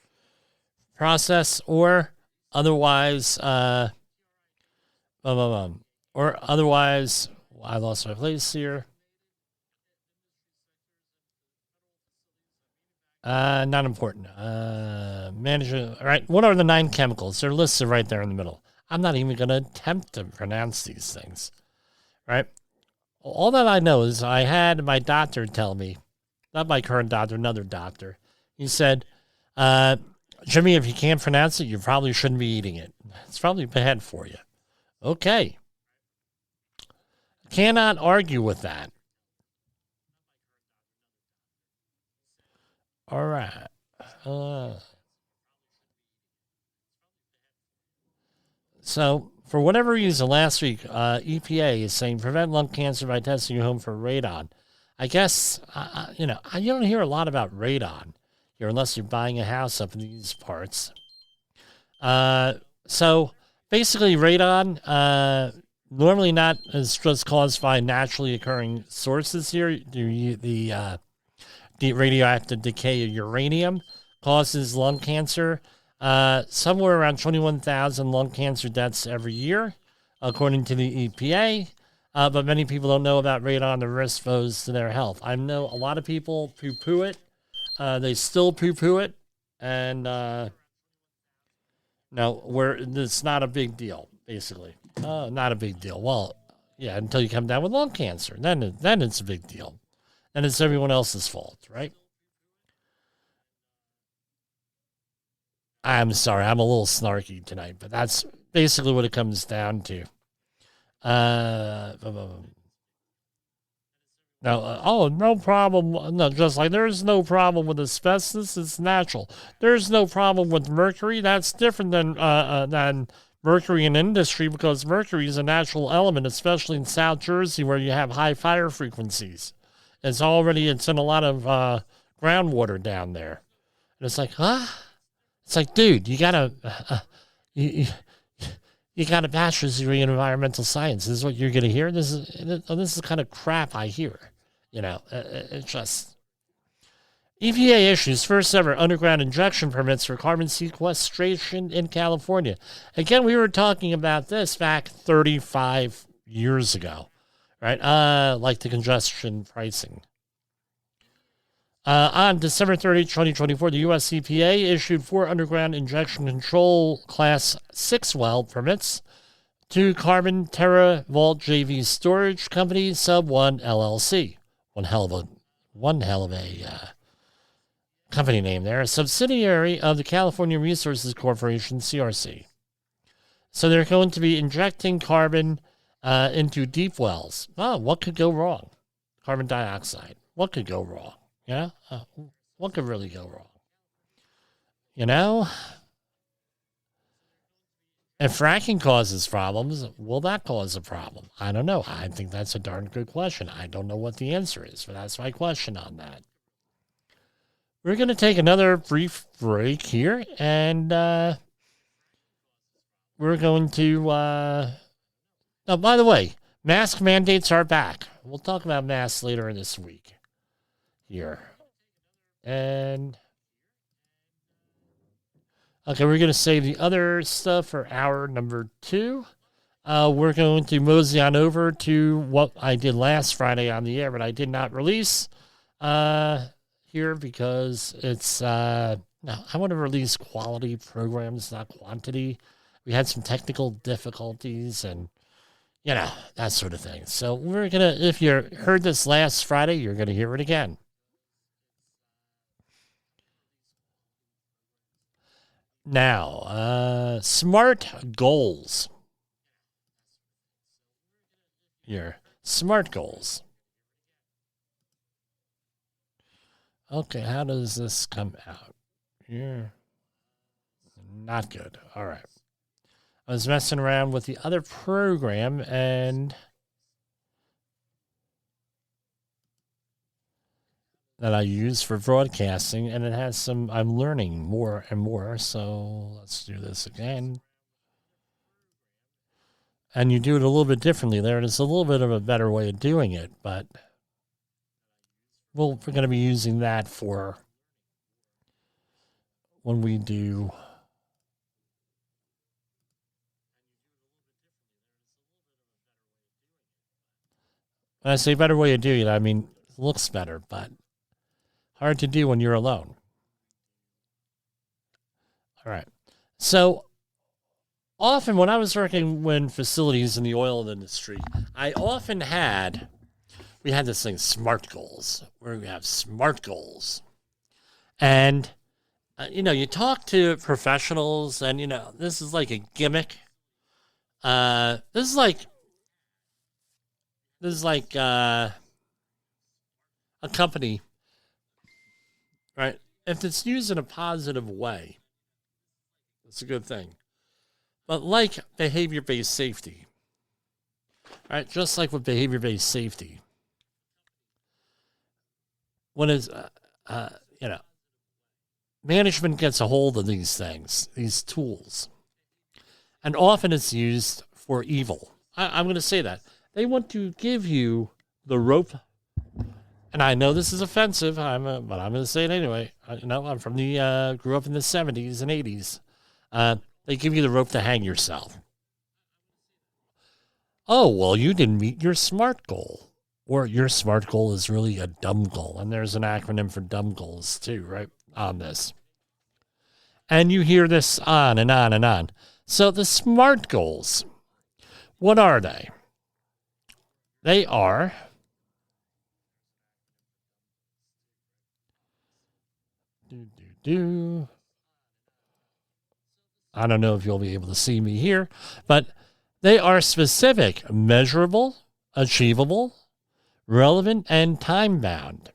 C: process, or otherwise, I lost my place here. Not important. Manager. All right. What are the 9 chemicals? They're listed right there in the middle. I'm not even going to attempt to pronounce these things. Right. All that I know is I had my doctor tell me, not my current doctor, another doctor. He said, Jimmy, if you can't pronounce it, you probably shouldn't be eating it. It's probably bad for you. Okay. Cannot argue with that. All right. So, for whatever reason, last week, EPA is saying prevent lung cancer by testing your home for radon. I guess, you don't hear a lot about radon here unless you're buying a house up in these parts. So, basically, radon, normally not is just caused by naturally occurring sources here. The radioactive decay of uranium causes lung cancer. Somewhere around 21,000 lung cancer deaths every year, according to the EPA. But many people don't know about radon, the risk posed to their health. I know a lot of people poo-poo it. They still poo-poo it. And it's not a big deal, basically. Not a big deal. Well, yeah, until you come down with lung cancer. Then it's a big deal. And it's everyone else's fault, right? I'm sorry, I'm a little snarky tonight, but that's basically what it comes down to. No problem. No, just like there's no problem with asbestos, it's natural. There's no problem with mercury. That's different than mercury in industry, because mercury is a natural element, especially in South Jersey where you have high fire frequencies. It's in a lot of groundwater down there. And it's like, It's like, dude, you got you got a bachelor's degree in environmental science. This is what you're going to hear? This is the kind of crap I hear. It's just... EPA issues first ever underground injection permits for carbon sequestration in California. Again, we were talking about this back 35 years ago. Right, like the congestion pricing. On December 30, 2024, the U.S. EPA issued 4 underground injection control Class 6 well permits to Carbon Terra Vault JV Storage Company Sub 1 LLC. One hell of a company name there. A subsidiary of the California Resources Corporation, CRC. So they're going to be injecting carbon into deep wells. Oh, what could go wrong? Carbon dioxide. What could go wrong? Yeah? What could really go wrong? If fracking causes problems, will that cause a problem? I don't know. I think that's a darn good question. I don't know what the answer is, but that's my question on that. We're going to take another brief break here, and we're going to... Oh, by the way, mask mandates are back. We'll talk about masks later this week here. And okay, we're going to save the other stuff for hour number 2. We're going to mosey on over to what I did last Friday on the air, but I did not release here because it's... no, I want to release quality programs, not quantity. We had some technical difficulties and that sort of thing. So we're going to, if you heard this last Friday, you're going to hear it again. Now, SMART goals. Your SMART goals. Okay, how does this come out? You're not good. All right. I was messing around with the other program and that I use for broadcasting, and it has some, I'm learning more and more. So let's do this again. And you do it a little bit differently there. There's a little bit of a better way of doing it, but we're going to be using that for when we do. When I say better way of doing it, I mean, it looks better, but hard to do when you're alone. All right. So often when I was working in facilities in the oil industry, we had this thing, SMART goals, where we have SMART goals. And, you talk to professionals and, this is like a gimmick. This is like a company, right? If it's used in a positive way, it's a good thing. But like behavior-based safety, right? Just like with behavior-based safety, when it's, management gets a hold of these things, these tools, and often it's used for evil. I'm going to say that. They want to give you the rope, and I know this is offensive, but I'm going to say it anyway. I'm from grew up in the 70s and 80s. They give you the rope to hang yourself. Oh, well, you didn't meet your SMART goal. Or your SMART goal is really a dumb goal. And there's an acronym for dumb goals too, right, on this. And you hear this on and on and on. So the SMART goals, what are they? They are I don't know if you'll be able to see me here, but they are specific, measurable, achievable, relevant, and time-bound.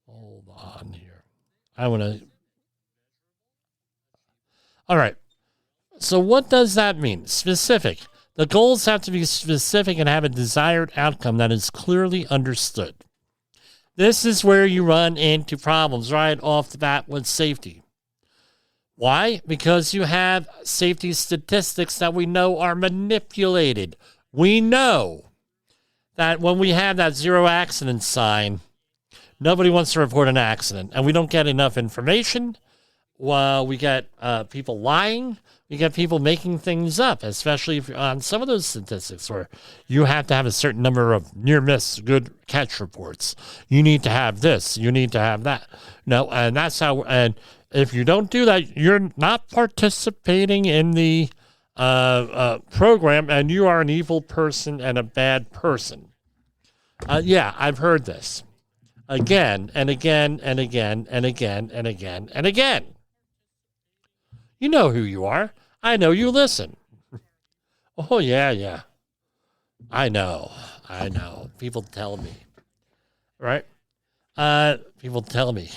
C: Hold on here. All right. So what does that mean? Specific. The goals have to be specific and have a desired outcome that is clearly understood. This is where you run into problems right off the bat with safety. Why? Because you have safety statistics that we know are manipulated. We know that when we have that zero accident sign, nobody wants to report an accident, and we don't get enough information. Well, we get people lying. We get people making things up, especially if on some of those statistics where you have to have a certain number of near-miss good catch reports. You need to have this. You need to have that. No, and that's how. And if you don't do that, you're not participating in the program, and you are an evil person and a bad person. Yeah, I've heard this again and again and again and again and again and again. You know who you are. I know you listen. Oh, yeah. I know. People tell me. Right? People tell me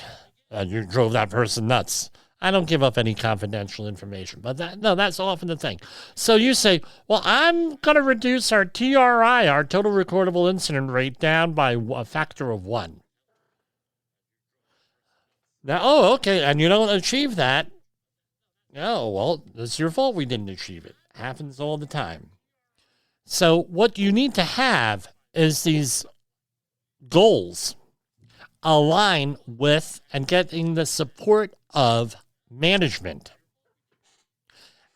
C: you drove that person nuts. I don't give up any confidential information. But that's often the thing. So you say, well, I'm going to reduce our TRI, our total recordable incident rate, down by a factor of 1. Now, okay, and you don't achieve that. Oh, well, it's your fault we didn't achieve it. Happens all the time. So what you need to have is these goals align with and getting the support of management.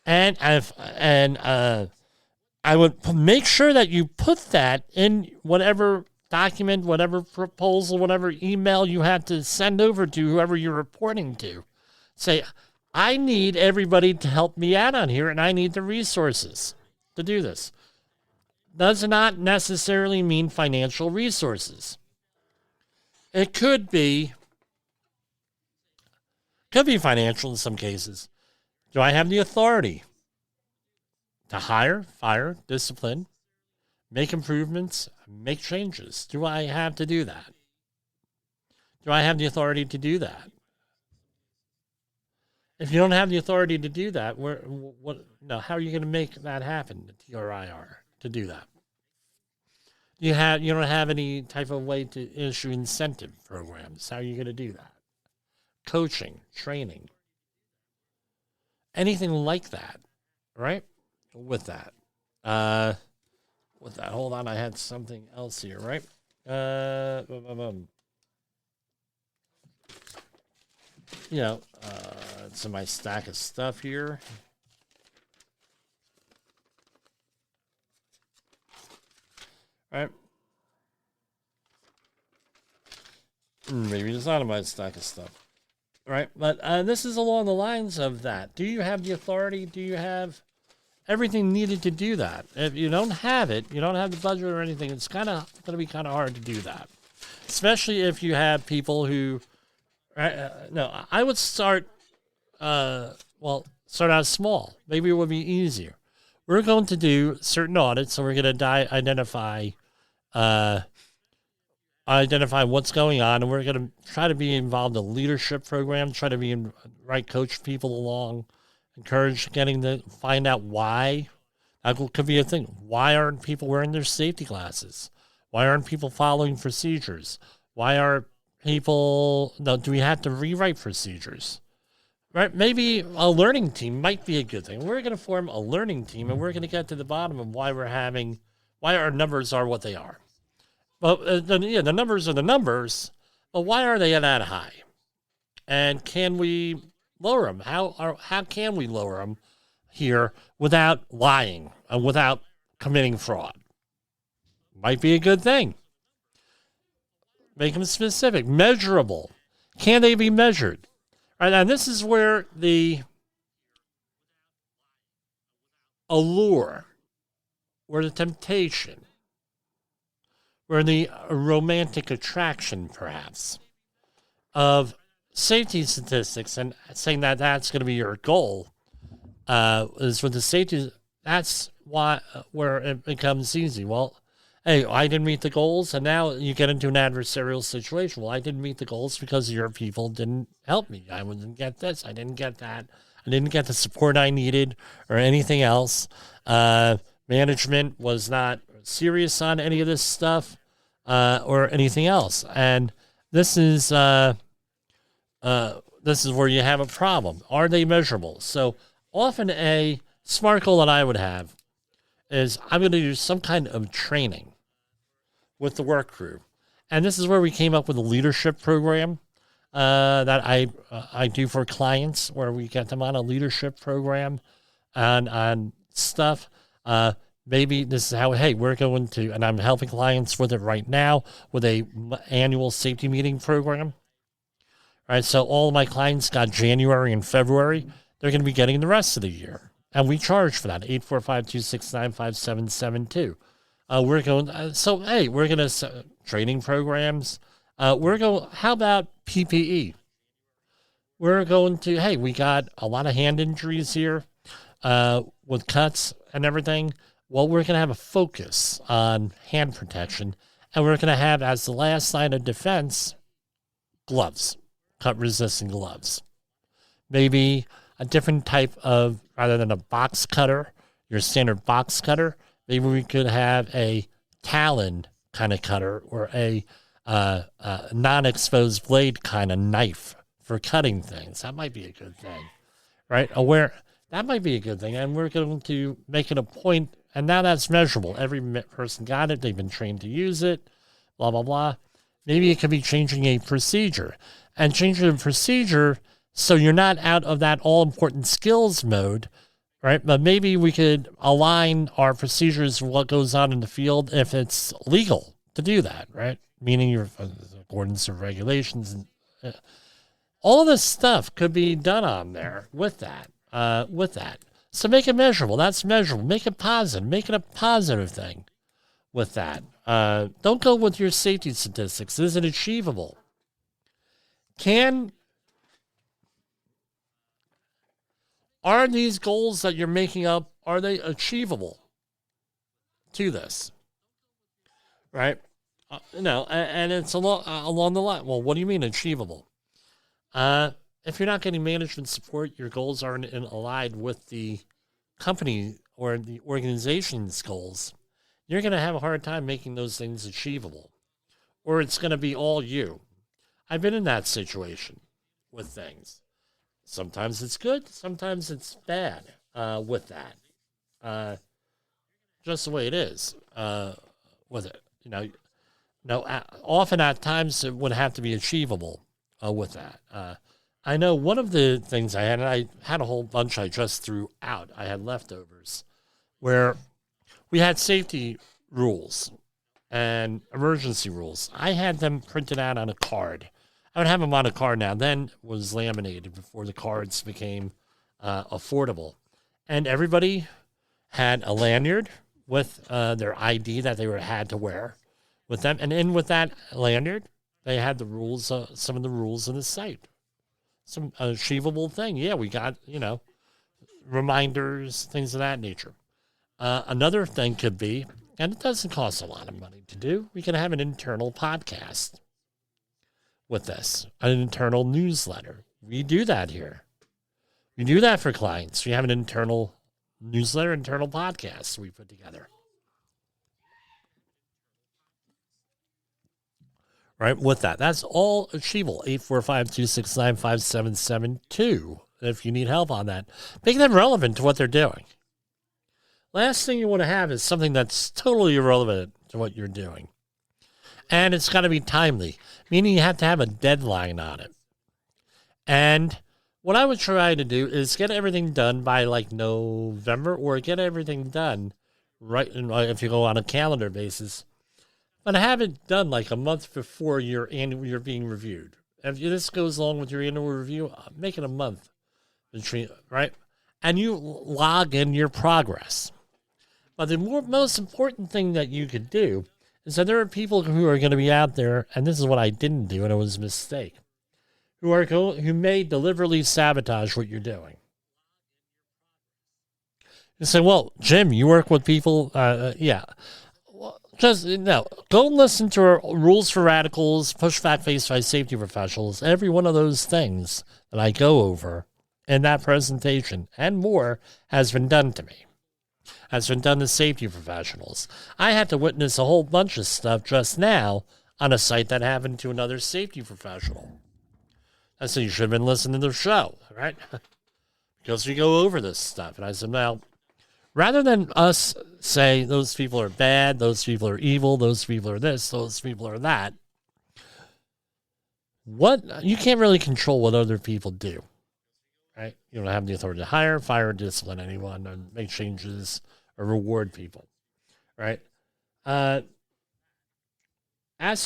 C: And I would make sure that you put that in whatever document, whatever proposal, whatever email you have to send over to whoever you're reporting to. Say, I need everybody to help me out on here, and I need the resources to do this. Does not necessarily mean financial resources. It could be financial in some cases. Do I have the authority to hire, fire, discipline, make improvements, make changes? Do I have to do that? Do I have the authority to do that? If you don't have the authority to do that, how are you going to make that happen, the TRIR, to do that? You don't have any type of way to issue incentive programs. How are you going to do that? Coaching, training, anything like that, right? With that, hold on, I had something else here, right? It's in my stack of stuff here. Right? Maybe it's not in my stack of stuff. Right? But this is along the lines of that. Do you have the authority? Do you have everything needed to do that? If you don't have it, you don't have the budget or anything, it's kind of going to be kind of hard to do that. Especially if you have people who... I would start out small. Maybe it would be easier. We're going to do certain audits, so we're going to identify what's going on, and we're going to try to be involved in a leadership program, try to coach people along, encourage getting to find out why. That could be a thing. Why aren't people wearing their safety glasses? Why aren't people following procedures? Why are people... No, do we have to rewrite procedures? Right? Maybe a learning team might be a good thing. We're going to form a learning team, and we're going to get to the bottom of why our numbers are what they are. Well, the numbers are the numbers, but why are they that high? And can we lower them? How can we lower them here without lying and without committing fraud? Might be a good thing. Make them specific, measurable. Can they be measured? Right, and this is where the allure, where the temptation, where the romantic attraction, perhaps, of safety statistics and saying that that's going to be your goal is with the safety. That's where it becomes easy. Well, hey, I didn't meet the goals, and now you get into an adversarial situation. Well, I didn't meet the goals because your people didn't help me. I didn't get this. I didn't get that. I didn't get the support I needed or anything else. Management was not serious on any of this stuff or anything else. And this is where you have a problem. Are they measurable? So often a SMART goal that I would have is I'm going to do some kind of training with the work crew. And this is where we came up with a leadership program that I do for clients, where we get them on a leadership program on stuff. Maybe this is how, hey, we're going to, and I'm helping clients with it right now with a annual safety meeting program. All right, so all of my clients got January and February. They're going to be getting the rest of the year. And we charge for that, 845-269-5772. We're going to training programs. How about PPE? We're going to, hey, we got a lot of hand injuries here with cuts and everything. Well, we're going to have a focus on hand protection, and we're going to have, as the last line of defense, gloves, cut-resistant gloves. Maybe a different type of, rather than a box cutter, your standard box cutter, maybe we could have a talon kind of cutter or a non-exposed blade kind of knife for cutting things. That might be a good thing, right? That might be a good thing, and we're going to make it a point, and now that's measurable. Every person got it. They've been trained to use it, blah, blah, blah. Maybe it could be changing a procedure, and changing the procedure so you're not out of that all-important skills mode, right? But maybe we could align our procedures with what goes on in the field if it's legal to do that, right? Meaning your accordance to regulations. And all of this stuff could be done on there with that. So make it measurable. That's measurable. Make it positive. Make it a positive thing with that. Don't go with your safety statistics. Is it achievable? Are these goals that you're making up, are they achievable to this? Right? And it's along the line. Well, what do you mean achievable? If you're not getting management support, your goals aren't aligned with the company or the organization's goals, you're going to have a hard time making those things achievable, or it's going to be all you. I've been in that situation with things. Sometimes it's good, sometimes it's bad with that. Just the way it is with it. Often at times it would have to be achievable with that. I know one of the things I had, and I had a whole bunch I just threw out. I had leftovers where we had safety rules and emergency rules. I had them printed out on a card. I would have them on a card now. Then was laminated before the cards became affordable. And everybody had a lanyard with their ID that they had to wear with them. And in with that lanyard, they had the rules, some of the rules in the site. Some achievable thing. Yeah, we got, reminders, things of that nature. Another thing could be, and it doesn't cost a lot of money to do, we can have an internal podcast with this, an internal newsletter. We do that here. We do that for clients. We have an internal newsletter, internal podcast we put together. Right, with that. That's all achievable. 845-269-5772 if you need help on that. Make them relevant to what they're doing. Last thing you want to have is something that's totally irrelevant to what you're doing. And it's got to be timely, meaning you have to have a deadline on it. And what I would try to do is get everything done by like November, or get everything done right if you go on a calendar basis. But have it done like a month before you're being reviewed. If this goes along with your annual review, make it a month, right? And you log in your progress. But the most important thing that you could do is that there are people who are going to be out there, and this is what I didn't do, and it was a mistake, who may deliberately sabotage what you're doing. You say, well, Jim, you work with people, yeah. Just, go listen to our Rules for Radicals, Pushback Faced by Safety Professionals. Every one of those things that I go over in that presentation and more has been done to me, has been done to safety professionals. I had to witness a whole bunch of stuff just now on a site that happened to another safety professional. I said, you should have been listening to the show, right? Because we go over this stuff. And I said, now, rather than us say those people are bad, those people are evil, those people are this, those people are that, you can't really control what other people do, right? You don't have the authority to hire, fire, or discipline anyone, or make changes, or reward people, right? Ask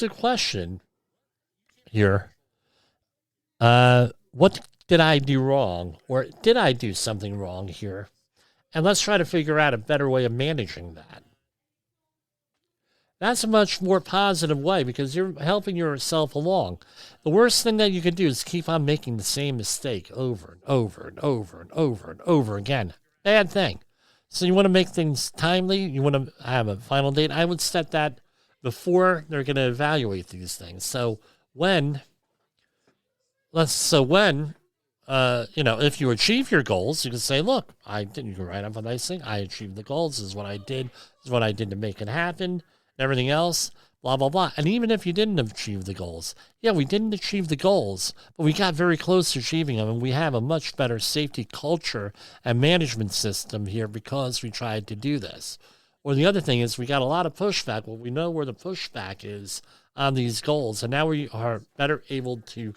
C: a question here. What did I do wrong, or did I do something wrong here? And let's try to figure out a better way of managing that. That's a much more positive way because you're helping yourself along. The worst thing that you can do is keep on making the same mistake over and over and over and over and over again. Bad thing. So you want to make things timely. You want to have a final date. I would set that before they're going to evaluate these things. So if you achieve your goals, you can say, look, you can write up a nice thing. I achieved the goals. This is what I did. This is what I did to make it happen. And everything else, blah, blah, blah. And even if you didn't achieve the goals, we didn't achieve the goals, but we got very close to achieving them. And we have a much better safety culture and management system here because we tried to do this. Or the other thing is we got a lot of pushback. Well, we know where the pushback is on these goals. And now we are better able to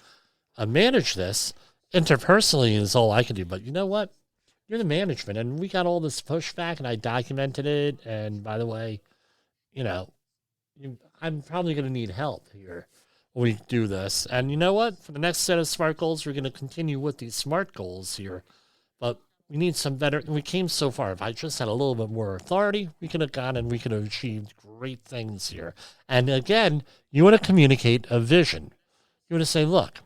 C: manage this. Interpersonally is all I can do, but you know what? You're the management, and we got all this pushback, and I documented it. And by the way, I'm probably going to need help here when we do this. And you know what? For the next set of SMART goals, we're going to continue with these SMART goals here, but we need some better. We came so far. If I just had a little bit more authority, we could have gone and we could have achieved great things here. And again, you want to communicate a vision. You want to say, look,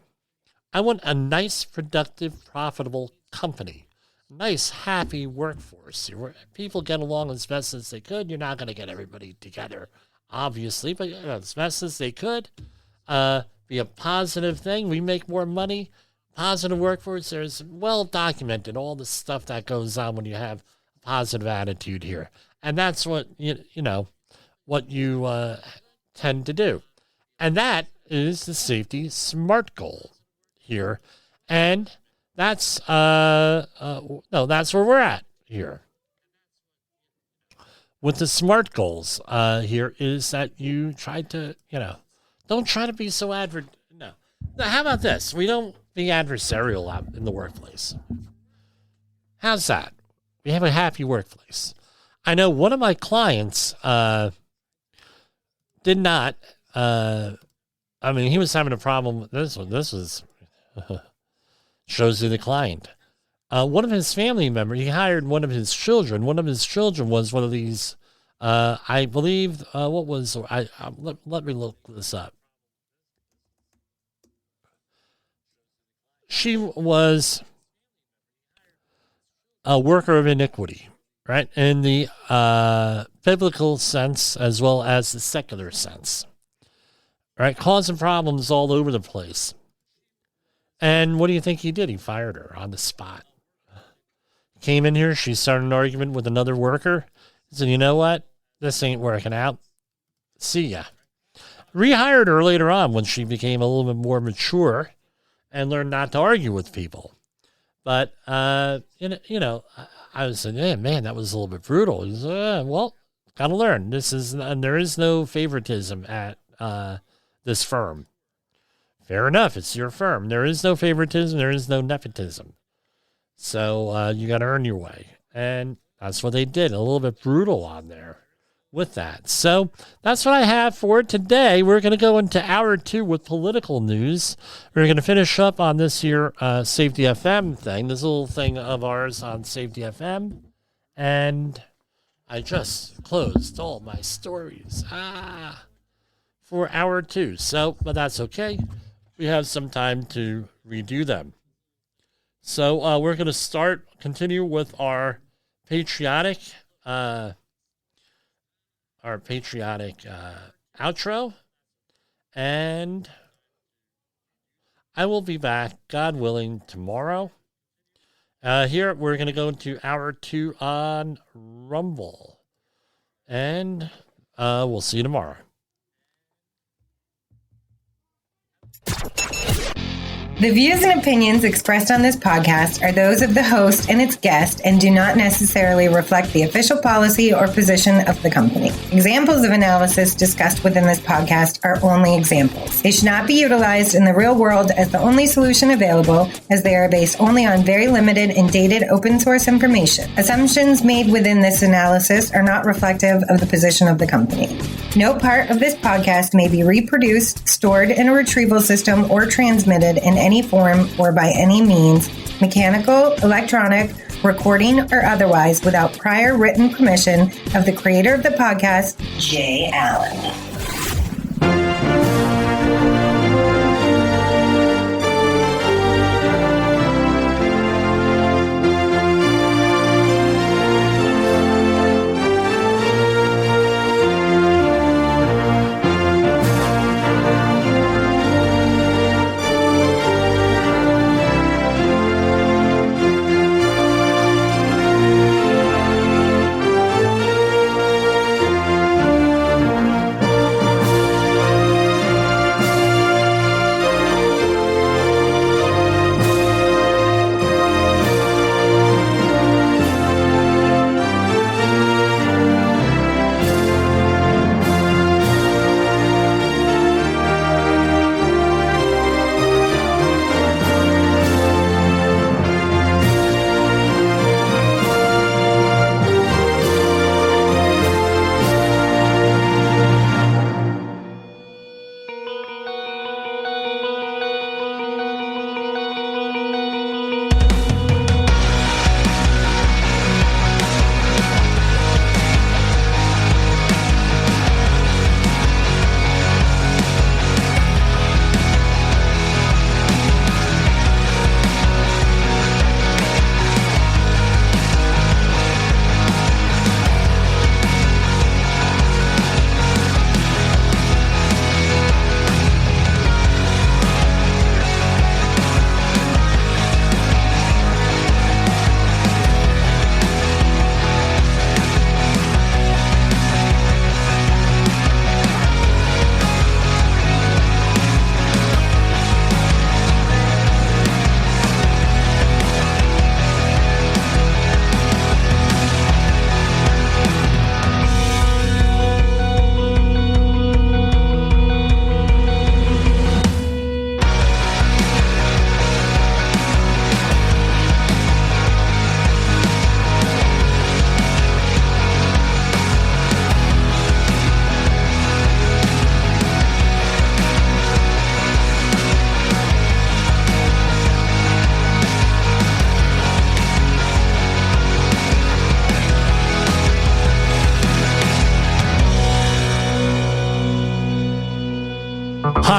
C: I want a nice, productive, profitable company. Nice, happy workforce. Where people get along as best as they could. You're not going to get everybody together, obviously, but as best as they could. Be a positive thing. We make more money. Positive workforce. There's well documented all the stuff that goes on when you have a positive attitude here. And that's what, what you tend to do. And that is the safety SMART goal here. And that's that's where we're at here. With the SMART goals here is that you try to, don't try to be so no. Now, how about this? We don't be adversarial out in the workplace. How's that? We have a happy workplace. I know one of my clients did not, he was having a problem with this one. This was, shows you the client. One of his family members, he hired one of his children. One of his children was one of these, I believe, let me look this up. She was a worker of iniquity, right? In the biblical sense as well as the secular sense, right? Causing problems all over the place. And what do you think he did? He fired her on the spot. Came in here, she started an argument with another worker. He said, you know what? This ain't working out. See ya. Rehired her later on when she became a little bit more mature and learned not to argue with people. But, I was saying, hey, man, that was a little bit brutal. He said, gotta learn. There is no favoritism at this firm. Fair enough, it's your firm. There is no favoritism, there is no nepotism. So you got to earn your way. And that's what they did. A little bit brutal on there with that. So that's what I have for today. We're going to go into hour 2 with political news. We're going to finish up on this here Safety FM thing, this little thing of ours on Safety FM. And I just closed all my stories for hour 2. So, but that's okay. We have some time to redo them. So we're going to continue with our patriotic outro, and I will be back, God willing, tomorrow. Here we're going to go into hour 2 on Rumble, and we'll see you tomorrow.
J: The views and opinions expressed on this podcast are those of the host and its guest and do not necessarily reflect the official policy or position of the company. Examples of analysis discussed within this podcast are only examples. They should not be utilized in the real world as the only solution available, as they are based only on very limited and dated open source information. Assumptions made within this analysis are not reflective of the position of the company. No part of this podcast may be reproduced, stored in a retrieval system, or transmitted in any form or by any means, mechanical, electronic, recording, or otherwise, without prior written permission of the creator of the podcast, Jay Allen.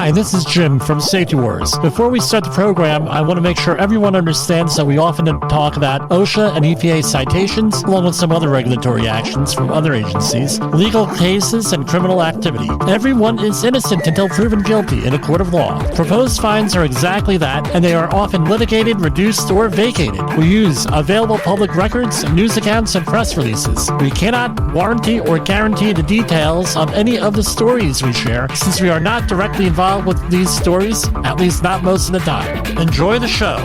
C: Hi, this is Jim from Safety Wars. Before we start the program, I want to make sure everyone understands that we often talk about OSHA and EPA citations, along with some other regulatory actions from other agencies, legal cases, and criminal activity. Everyone is innocent until proven guilty in a court of law. Proposed fines are exactly that, and they are often litigated, reduced, or vacated. We use available public records, news accounts, and press releases. We cannot warranty or guarantee the details of any of the stories we share, since we are not directly involved with these stories, at least not most of the time. Enjoy the show.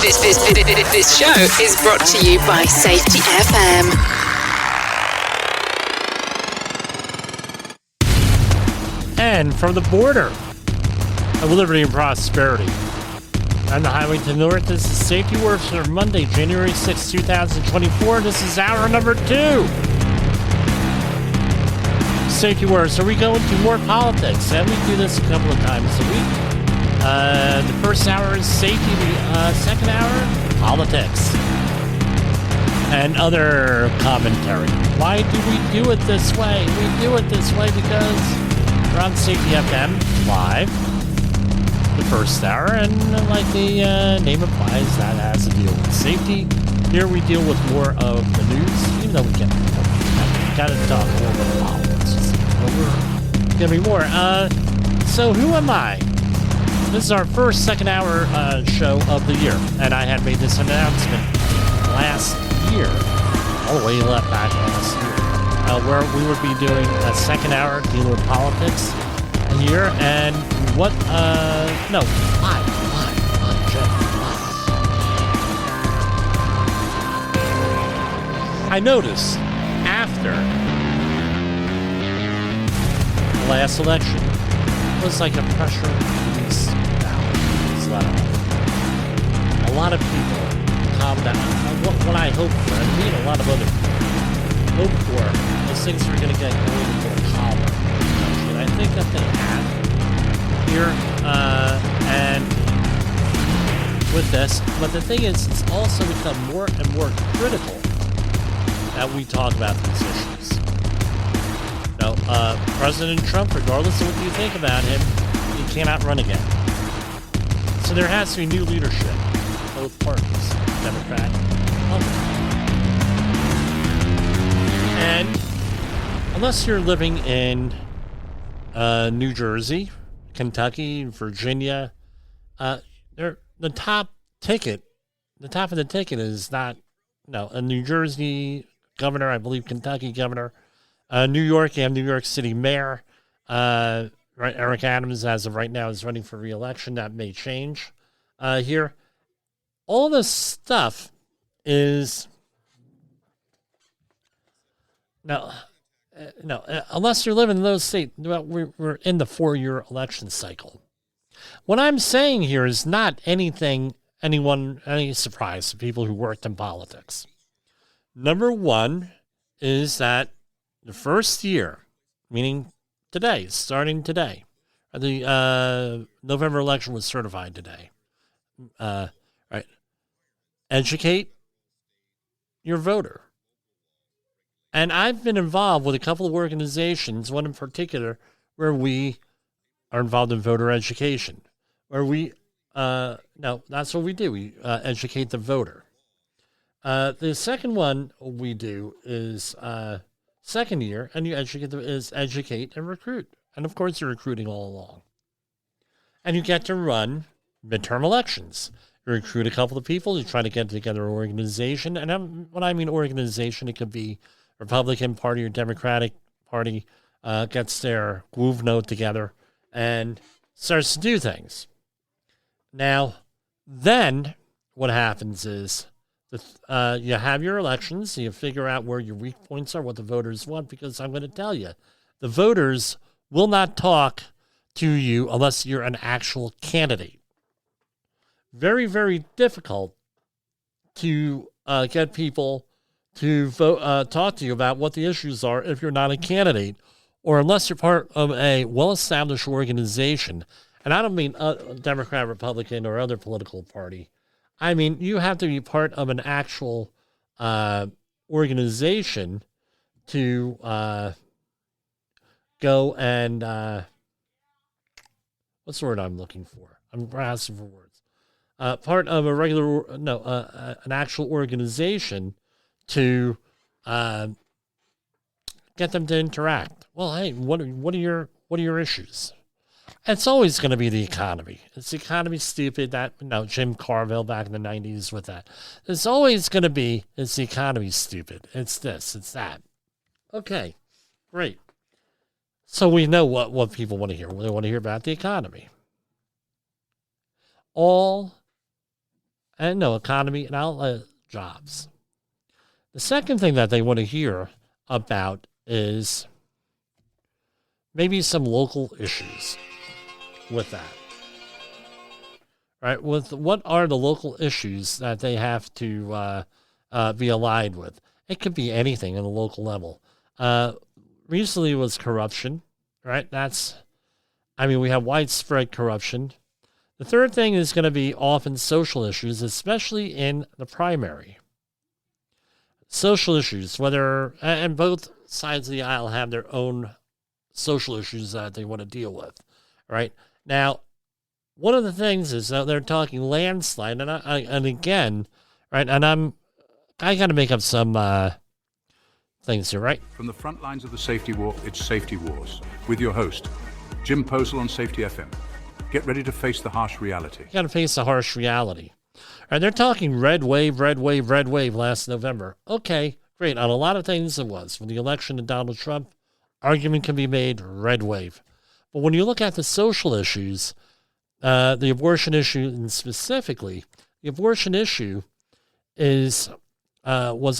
D: This show is brought to you by Safety FM.
C: And from the border of liberty and prosperity on the highway to the north, this is Safety Wars for Monday, January 6, 2024. This is hour number 2. Safety Wars. So we go into more politics, and we do this a couple of times a week. The first hour is safety. The second hour, politics and other commentary. Why do we do it this way? We do it this way because we're on Safety FM live the first hour, and like the name implies, that has to deal with safety. Here we deal with more of the news, even though we can kind of talk a little bit of politics. We're gonna be more. So who am I? This is our second hour show of the year, and I had made this announcement last year, all the way back last year, where we would be doing a second hour dealing with politics here, and what? No, live, Jeff. I noticed after last election was like a pressure release valve. A lot of people calmed down. What I hope for, and me and a lot of other people hope for, is things are going to get going into a calmer country. And I think that they have here, and with this. But the thing is, it's also become more and more critical that we talk about these issues. President Trump, regardless of what you think about him, he cannot run again. So there has to be new leadership, both parties, Democrat and Republican. And unless you're living in New Jersey, Kentucky, Virginia, the top of the ticket is not, a New Jersey governor, I believe Kentucky governor. New York, you have New York City mayor. Right, Eric Adams, as of right now, is running for re-election. That may change here. All this stuff is unless you're living in those states, we're in the 4-year election cycle. What I'm saying here is not any surprise to people who worked in politics. Number one is that the first year, meaning today, starting today, the November election was certified today. Right. Educate your voter. And I've been involved with a couple of organizations, one in particular, where we are involved in voter education, where we, that's what we do. We educate the voter. The second one we do is second year, and you educate and recruit. And of course, you're recruiting all along. And you get to run midterm elections. You recruit a couple of people, you try to get together an organization. And when I mean organization, it could be Republican Party or Democratic Party gets their groove note together and starts to do things. Now, then what happens is you have your elections, you figure out where your weak points are, what the voters want, because I'm going to tell you, the voters will not talk to you unless you're an actual candidate. Very, very difficult to get people to vote, talk to you about what the issues are if you're not a candidate, or unless you're part of a well-established organization. And I don't mean Democrat, Republican, or other political party. I mean, you have to be part of an actual organization to go and what's the word I'm looking for? I'm asking for words. Part of a an actual organization to get them to interact. Well, hey, what are your issues? It's always going to be the economy. Is the economy stupid? Jim Carville back in the 90s with that. It's always going to be, is the economy stupid? It's this, it's that. Okay, great. So we know what people want to hear. They want to hear about the economy. Economy and outlet jobs. The second thing that they want to hear about is maybe some local issues with that. Right? With what are the local issues that they have to be aligned with? It could be anything on the local level. Recently was corruption, right? We have widespread corruption. The third thing is going to be often social issues, especially in the primary. Social issues, and both sides of the aisle have their own social issues that they want to deal with, right? Now, one of the things is that they're talking landslide, and again, right, and I got to make up some things here, right?
E: From the front lines of the safety war, it's Safety Wars, with your host, Jim Posel on Safety FM. Get ready to face the harsh reality.
C: You got to face the harsh reality. And they're talking red wave last November. Okay, great. On a lot of things it was. For the election of Donald Trump, argument can be made, red wave. But when you look at the social issues, the abortion issue, and specifically, the abortion issue was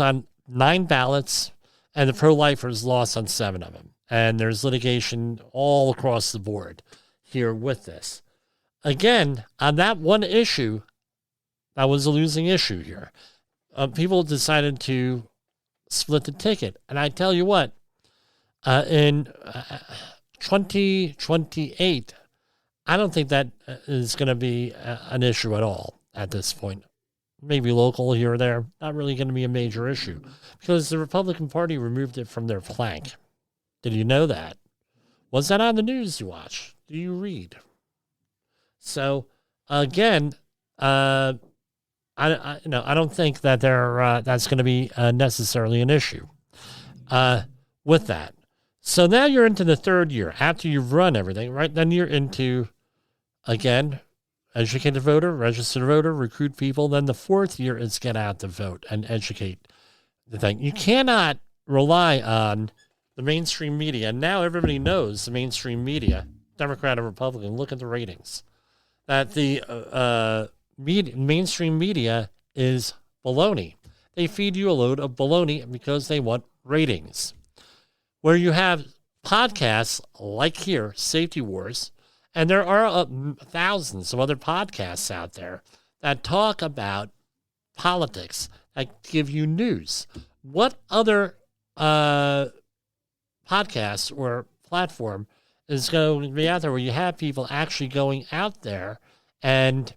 C: on 9 ballots, and the pro-lifers lost on 7 of them. And there's litigation all across the board here with this. Again, on that one issue, that was a losing issue here. People decided to split the ticket. And I tell you what, in 2028, I don't think that is going to be an issue at all at this point. Maybe local here or there, not really going to be a major issue because the Republican Party removed it from their plank. Did you know that? Was that on the news you watch? Do you read? So again, I don't think that that's going to be necessarily an issue with that. So now you're into the third year after you've run everything, right? Then you're into, again, educate the voter, register the voter, recruit people. Then the fourth year is get out the vote and educate the thing. You cannot rely on the mainstream media. And now everybody knows the mainstream media, Democrat and Republican, look at the ratings. That the mainstream media is baloney. They feed you a load of baloney because they want ratings. Where you have podcasts like here, Safety Wars, and there are thousands of other podcasts out there that talk about politics, that give you news. What other podcast or platform is going to be out there where you have people actually going out there and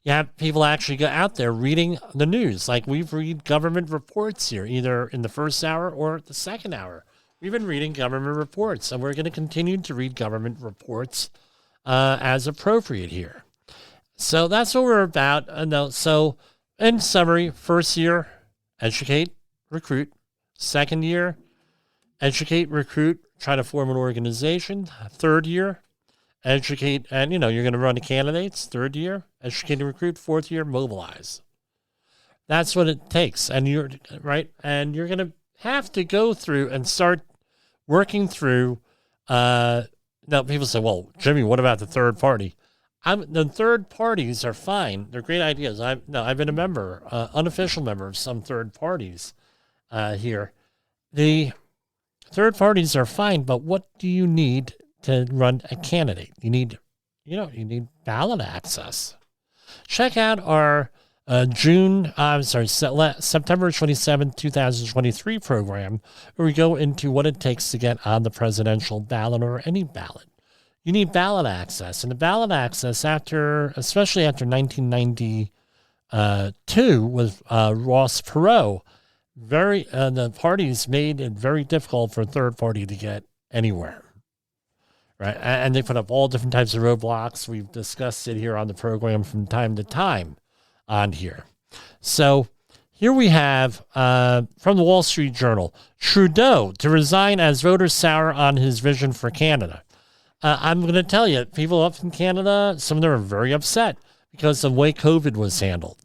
C: you have people actually go out there reading the news? Like we read government reports here, either in the first hour or the second hour. We've been reading government reports, and we're going to continue to read government reports as appropriate here. So that's what we're about. So in summary, first year, educate, recruit. Second year, educate, recruit, try to form an organization. Third year, educate, and you're going to run the candidates. Third year, educate and recruit. Fourth year, mobilize. That's what it takes. And you're right. And you're going to have to go through and start working through. Now people say, well, Jimmy, what about the third party? The third parties are fine. They're great ideas. I've been a member, unofficial member of some third parties here. The third parties are fine, but what do you need to run a candidate? You need ballot access. Check out our September 27, 2023 program, where we go into what it takes to get on the presidential ballot or any ballot. You need ballot access, and the ballot access especially after 1992 with Ross Perot, the parties made it very difficult for a third party to get anywhere. Right. And they put up all different types of roadblocks. We've discussed it here on the program from time to time on here. So here we have from the Wall Street Journal, Trudeau to resign as voters sour on his vision for Canada. I'm going to tell you, people up in Canada, some of them are very upset because of the way COVID was handled,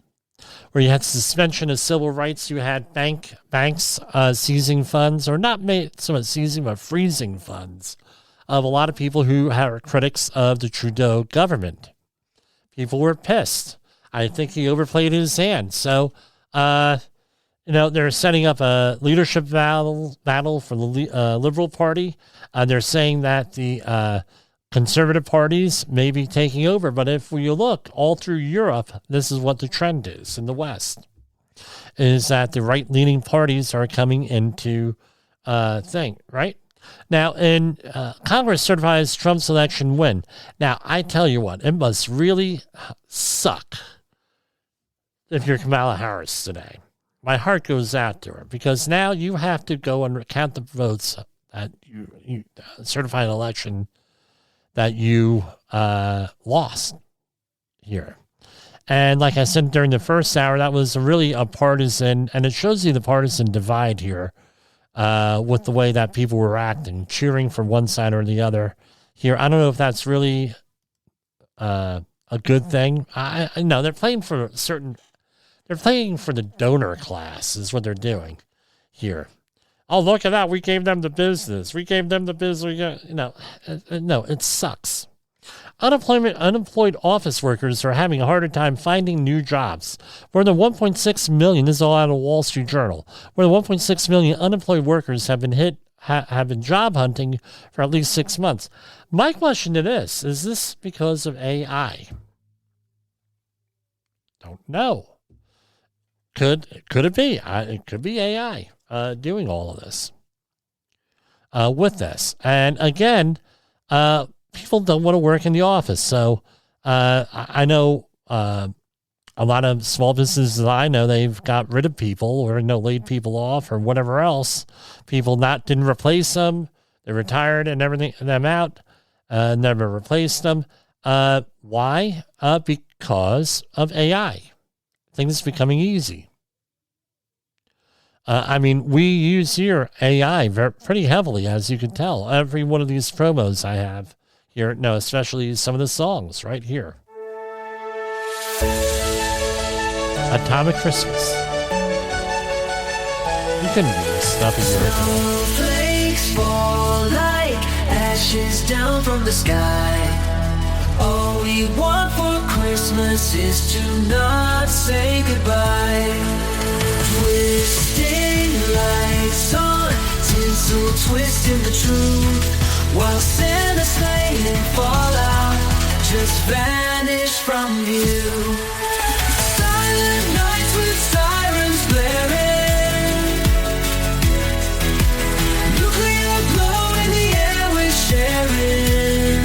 C: where you had suspension of civil rights. You had banks seizing funds, or not so much seizing, but freezing funds of a lot of people who are critics of the Trudeau government. People were pissed. I think he overplayed his hand. So, they're setting up a leadership battle for the Liberal Party. They're saying that the conservative parties may be taking over. But if you look all through Europe, this is what the trend is in the West, is that the right-leaning parties are coming into thing, right? Now, in Congress certifies Trump's election win. Now, I tell you what, it must really suck if you're Kamala Harris today. My heart goes out to her, because now you have to go and count the votes that you certify an election that you lost here. And like I said during the first hour, that was really a partisan, and it shows you the partisan divide here. With the way that people were acting, cheering for one side or the other here. I don't know if that's really a good thing. I know they're playing for the donor class is what they're doing here. Oh, look at that. We gave them the business. No, it sucks. Unemployed office workers are having a harder time finding new jobs. More than 1.6 million, this is all out of Wall Street Journal, more than 1.6 million unemployed workers have been job hunting for at least 6 months. My question to this, is this because of AI? Don't know. Could it be? It could be AI doing all of this with this. And again, people don't want to work in the office. So I know a lot of small businesses that I know, they've got rid of people or laid people off or whatever else. People didn't replace them. They retired and everything, them out, never replaced them. Why? Because of AI. Things becoming easy. We use here AI pretty heavily, as you can tell. Every one of these promos I have here, especially some of the songs right here. Atomic Christmas. You couldn't do this stuff a year ago.
K: Snowflakes fall like ashes down from the sky. All we want for Christmas is to not say goodbye. Twisting lights on, tinsel twisting the truth. While Santa's sleigh and fallout just vanish from view. Silent nights with sirens blaring. Nuclear glow in the air we're sharing.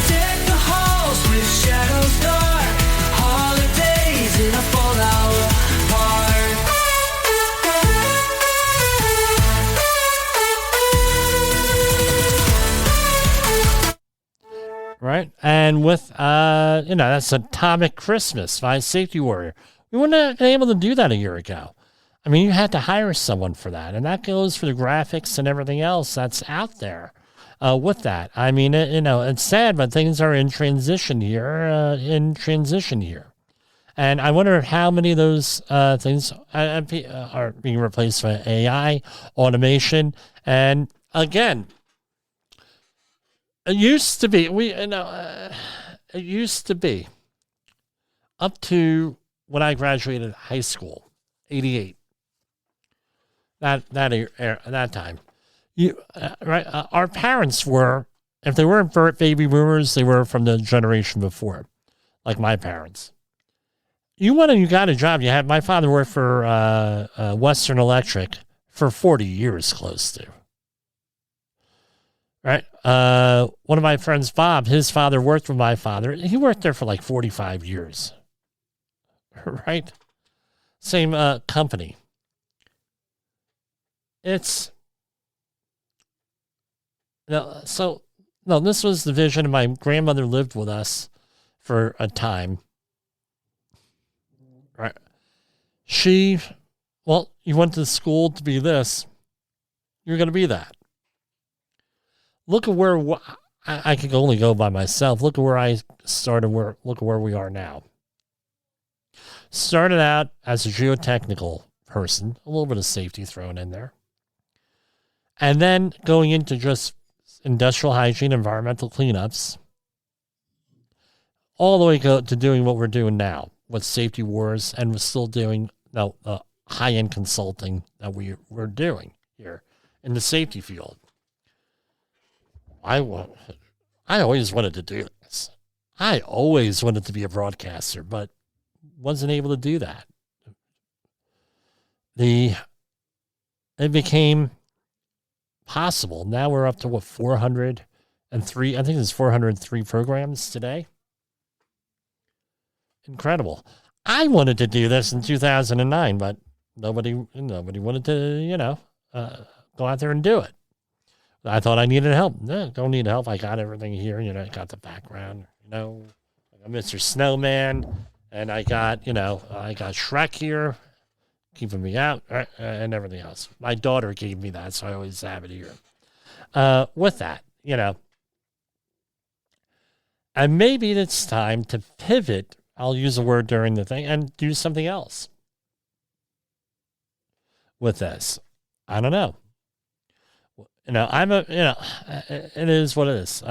K: Deck the halls with shadows dark. Holidays in a fallout park.
C: Right? And with, that's Atomic Christmas by Safety Warrior. We wouldn't have been able to do that a year ago. You had to hire someone for that. And that goes for the graphics and everything else that's out there with that. It's sad, but things are in transition here, And I wonder how many of those things are being replaced by AI, automation. And again, it used to be up to when I graduated high school, 88. That time, our parents were, if they weren't baby boomers, they were from the generation before, like my parents. You went and you got a job. My father worked for Western Electric for 40 years, close to. Right. One of my friends, Bob, his father worked with my father. He worked there for like 45 years. Right. Same company. It's this was the vision, and my grandmother lived with us for a time. Right. You went to school to be this. You're going to be that. Look at where I can only go by myself. Look at where I started. Look at where we are now. Started out as a geotechnical person, a little bit of safety thrown in there. And then going into just industrial hygiene, environmental cleanups, all the way to doing what we're doing now with Safety Wars, and we're still doing high-end consulting that we're doing here in the safety field. I always wanted to do this. I always wanted to be a broadcaster, but wasn't able to do that. It became possible. Now we're up to 403. I think there's 403 programs today. Incredible. I wanted to do this in 2009, but nobody wanted to, go out there and do it. I thought I needed help. No, don't need help. I got everything here. I got the background. I got Mr. Snowman, and I got Shrek here, keeping me out, and everything else. My daughter gave me that, so I always have it here. With that, and maybe it's time to pivot. I'll use a word during the thing and do something else with this. I don't know. It is what it is.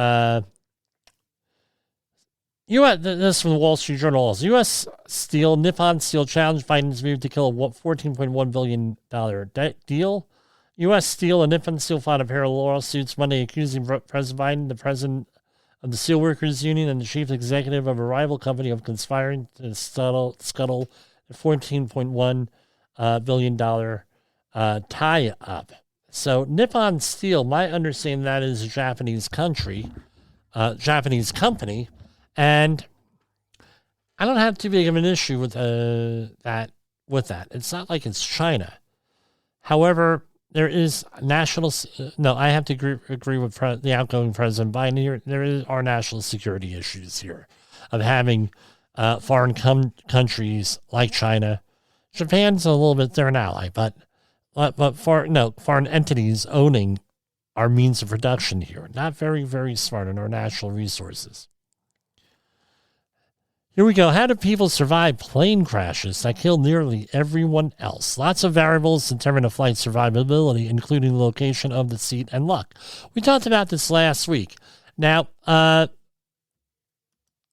C: This from the Wall Street Journal. U.S. Steel, Nippon Steel challenged Biden's move to kill a $14.1 billion deal. U.S. Steel and Nippon Steel filed a pair of lawsuits Monday accusing President Biden, the president of the Steelworkers Union, and the chief executive of a rival company of conspiring to scuttle a $14.1 billion tie-up. So Nippon Steel, my understanding that is a Japanese company, and I don't have too big of an issue with that. It's not like it's China. However, there is I have to agree with the outgoing President Biden here. There are national security issues here of having foreign countries like China. Japan's a little bit, they're an ally, but foreign entities owning our means of production here. Not very, very smart in our national resources. Here we go. How do people survive plane crashes that kill nearly everyone else? Lots of variables determine a flight's survivability, including the location of the seat and luck. We talked about this last week. Now, I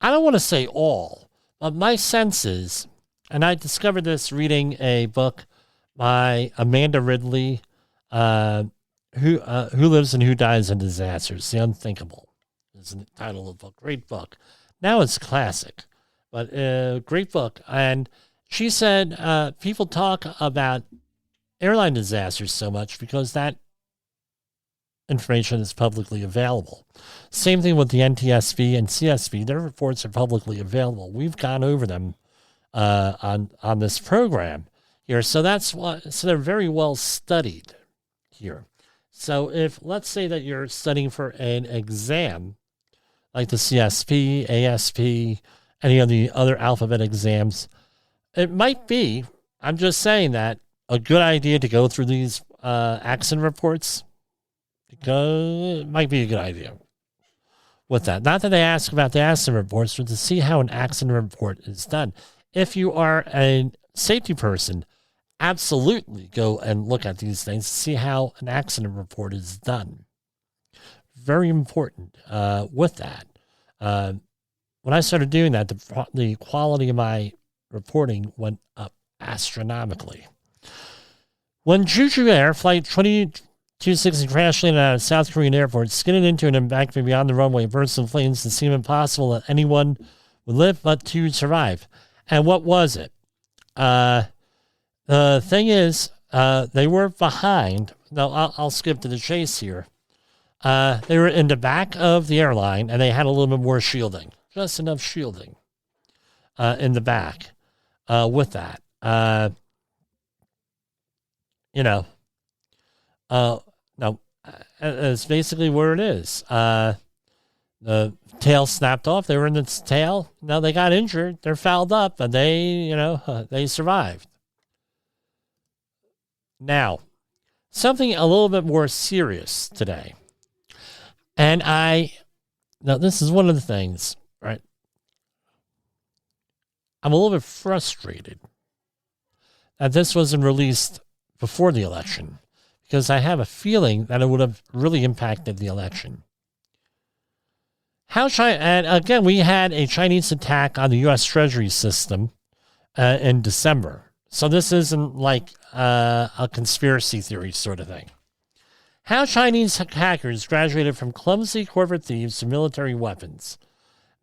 C: don't want to say all, but my sense is, and I discovered this reading a book by Amanda Ridley, Who Lives and Who Dies in Disasters, The Unthinkable is the title of the book. Great book. Now it's classic, but great book. And she said people talk about airline disasters so much because that information is publicly available. Same thing with the NTSB and CSB. Their reports are publicly available. We've gone over them on this program here. So they're very well studied here. So if, let's say that you're studying for an exam, like the CSP, ASP, any of the other alphabet exams, it might be, I'm just saying that, a good idea to go through these accident reports. It might be a good idea with that. Not that they ask about the accident reports, but to see how an accident report is done. If you are a safety person, absolutely go and look at these things, see how an accident report is done. Very important with that. When I started doing that, the quality of my reporting went up astronomically. When Jeju Air Flight 2260 crashed landed at a South Korean airport, skidded into an embankment beyond the runway, burst in flames, it seemed impossible that anyone would live but to survive. And what was it? The thing is, they were behind. No, I'll skip to the chase here. They were in the back of the airline, and they had a little bit more shielding, just enough shielding in the back with that. no, it's basically where it is. The tail snapped off. They were in its tail. Now they got injured. They're fouled up, and they survived. Now, something a little bit more serious today. And now this is one of the things, right? I'm a little bit frustrated that this wasn't released before the election, because I have a feeling that it would have really impacted the election. And again, we had a Chinese attack on the U.S. Treasury system in December. So this isn't like a conspiracy theory sort of thing. How Chinese hackers graduated from clumsy corporate thieves to military weapons.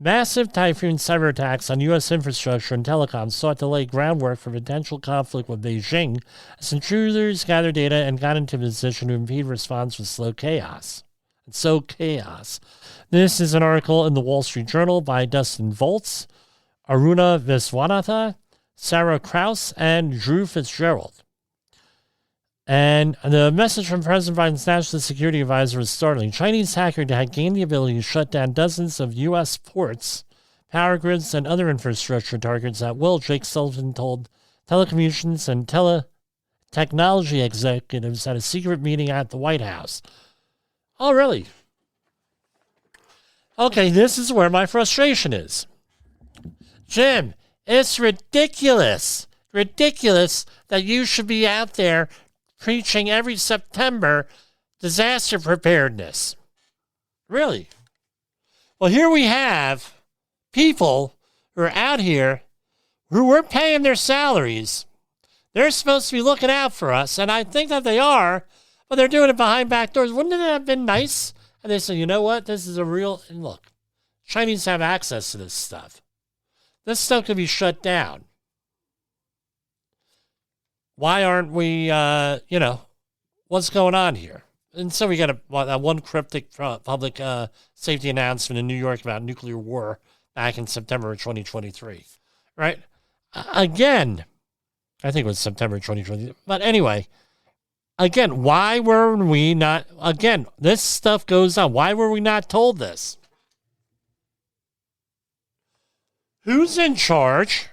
C: Massive Typhoon cyber attacks on U.S. infrastructure and telecom sought to lay groundwork for potential conflict with Beijing as intruders gathered data and got into position to impede response with slow chaos. It's so chaos. This is an article in the Wall Street Journal by Dustin Volz, Aruna Viswanathan, Sarah Krause, and Drew Fitzgerald. And the message from President Biden's National Security Advisor was startling. Chinese hacker had gained the ability to shut down dozens of U.S. ports, power grids, and other infrastructure targets at will, Jake Sullivan told telecommunications and technology executives at a secret meeting at the White House. Oh, really? Okay, this is where my frustration is. Jim, it's ridiculous that you should be out there preaching every September disaster preparedness. Really? Well, here we have people who are out here who we're paying their salaries. They're supposed to be looking out for us, and I think that they are, but they're doing it behind back doors. Wouldn't it have been nice? And they say, you know what? This is a real... And look, Chinese have access to this stuff. This stuff could be shut down. Why aren't we, what's going on here? And so we got a one cryptic public safety announcement in New York about nuclear war back in September of 2023, right? Again, I think it was September 2023. But anyway, again, why were we not, again, this stuff goes on. Why were we not told this? Who's in charge?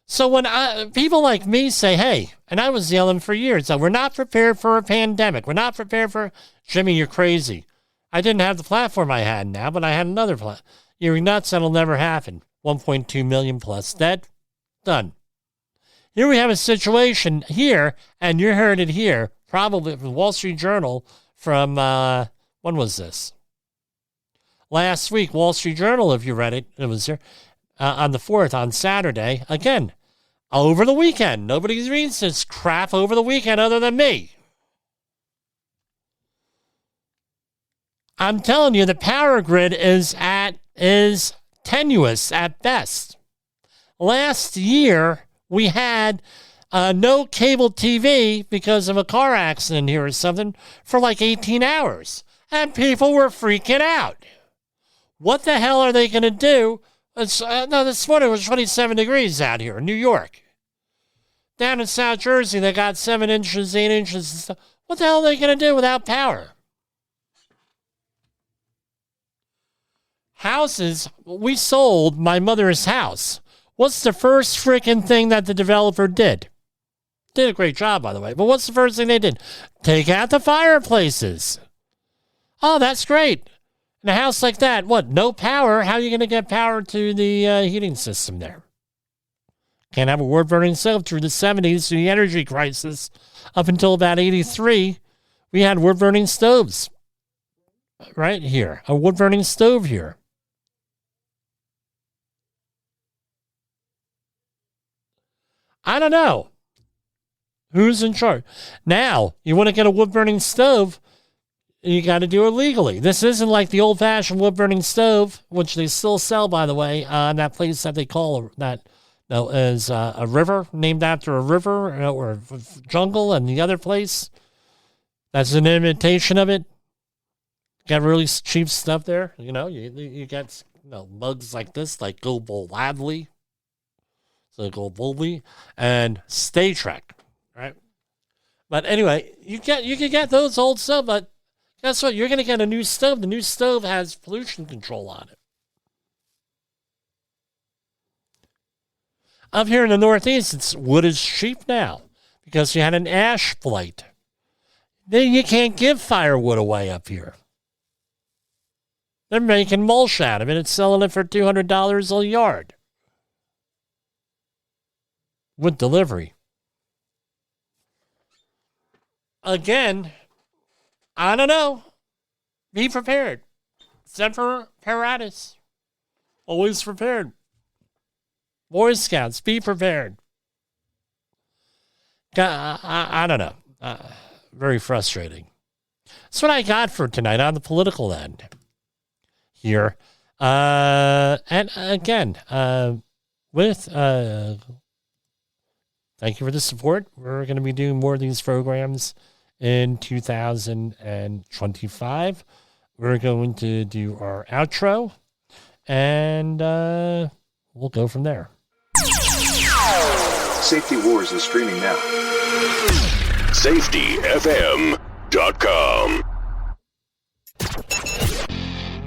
C: So when people like me say, hey, and I was yelling for years, that we're not prepared for a pandemic. We're not prepared for, Jimmy, you're crazy. I didn't have the platform I had now, but I had another platform. You're nuts, that'll never happen. 1.2 million plus dead. Done. Here we have a situation here, and you heard it here, probably from the Wall Street Journal from, when was this? Last week, Wall Street Journal, if you read it, it was here, on the 4th, on Saturday. Again, over the weekend. Nobody reads this crap over the weekend other than me. I'm telling you, the power grid is tenuous at best. Last year, we had no cable TV because of a car accident here or something for like 18 hours. And people were freaking out. What the hell are they going to do? This morning it was 27 degrees out here in New York. Down in South Jersey, they got 7 inches, 8 inches and stuff. What the hell are they going to do without power? Houses, we sold my mother's house. What's the first freaking thing that the developer did? Did a great job, by the way. But what's the first thing they did? Take out the fireplaces. Oh, that's great. In a house like that, what, no power? How are you going to get power to the heating system there? Can't have a wood-burning stove. Through the 70s, through the energy crisis, up until about 83, we had wood-burning stoves. Right here. A wood-burning stove here. I don't know. Who's in charge? Now, you want to get a wood-burning stove, you got to do it legally. This isn't like the old-fashioned wood-burning stove, which they still sell, by the way, that place that they call that is a river, named after a river or a jungle, and the other place, that's an imitation of it. Got really cheap stuff there. You know, you got mugs like this, like Go Boldly. So Go Boldly and Stay Trek. right? But anyway, you can get those old stove, but guess what? You're going to get a new stove. The new stove has pollution control on it. Up here in the Northeast, it's wood is cheap now because you had an ash blight. Then you can't give firewood away up here. They're making mulch out of it and selling it for $200 a yard with delivery. Again, I don't know. Be prepared. Semper Paratus. Always prepared. Boy Scouts, be prepared. I don't know. Very frustrating. That's what I got for tonight on the political end here. And again, thank you for the support. We're going to be doing more of these programs in 2025. We're going to do our outro, and we'll go from there.
L: Safety Wars is streaming now.
M: SafetyFM.com.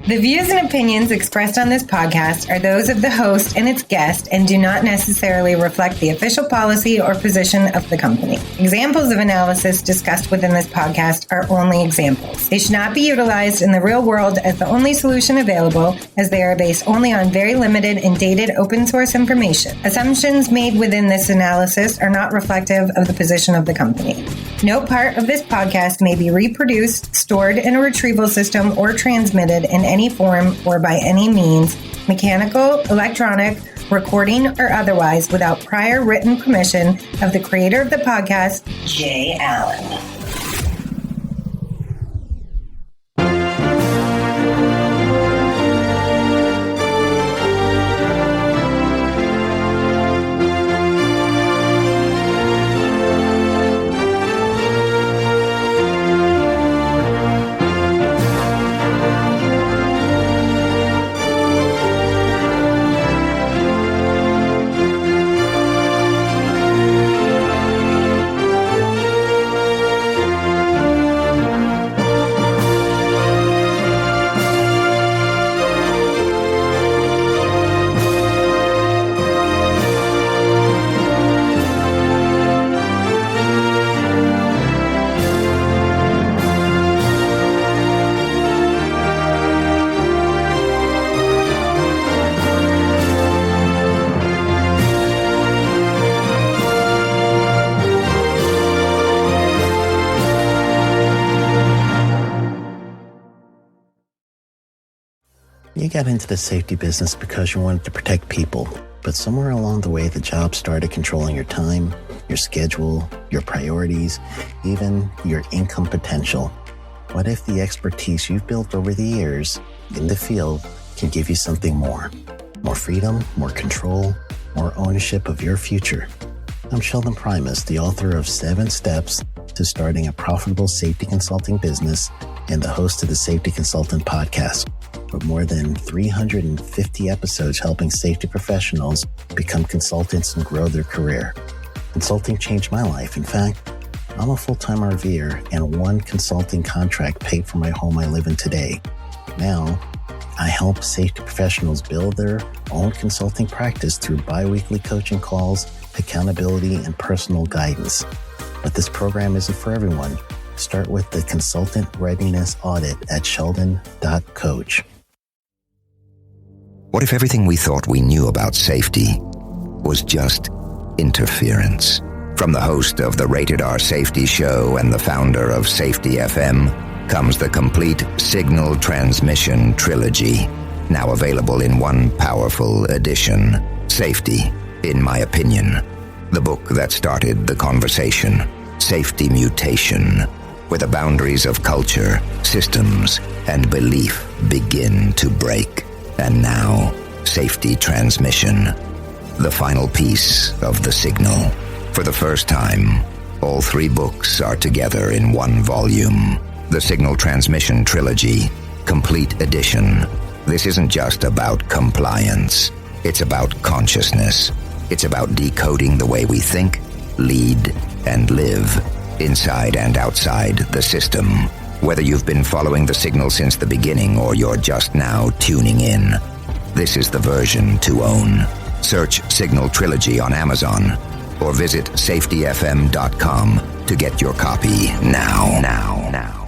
J: The views and opinions expressed on this podcast are those of the host and its guest and do not necessarily reflect the official policy or position of the company. Examples of analysis discussed within this podcast are only examples. They should not be utilized in the real world as the only solution available, as they are based only on very limited and dated open source information. Assumptions made within this analysis are not reflective of the position of the company. No part of this podcast may be reproduced, stored in a retrieval system, or transmitted in any form or by any means, mechanical, electronic, recording, or otherwise, without prior written permission of the creator of the podcast, Jay Allen.
A: You got into the safety business because you wanted to protect people, but somewhere along the way, the job started controlling your time, your schedule, your priorities, even your income potential. What if the expertise you've built over the years in the field can give you something more? More freedom, more control, more ownership of your future. I'm Sheldon Primus, the author of 7 Steps to Starting a Profitable Safety Consulting Business and the host of the Safety Consultant Podcast, with more than 350 episodes helping safety professionals become consultants and grow their career. Consulting changed my life. In fact, I'm a full-time RVer, and one consulting contract paid for my home I live in today. Now, I help safety professionals build their own consulting practice through bi-weekly coaching calls, accountability, and personal guidance. But this program isn't for everyone. Start with the Consultant Readiness Audit at sheldon.coach.
B: What if everything we thought we knew about safety was just interference? From the host of the Rated R Safety Show and the founder of Safety FM comes the complete Signal Transmission Trilogy, now available in one powerful edition. Safety, in my opinion. The book that started the conversation. Safety Mutation, where the boundaries of culture, systems, and belief begin to break. And now, Safety Transmission, the final piece of the signal. For the first time, all 3 books are together in one volume. The Signal Transmission Trilogy, Complete Edition. This isn't just about compliance. It's about consciousness. It's about decoding the way we think, lead, and live, inside and outside the system. Whether you've been following the signal since the beginning or you're just now tuning in, this is the version to own. Search Signal Trilogy on Amazon or visit safetyfm.com to get your copy now.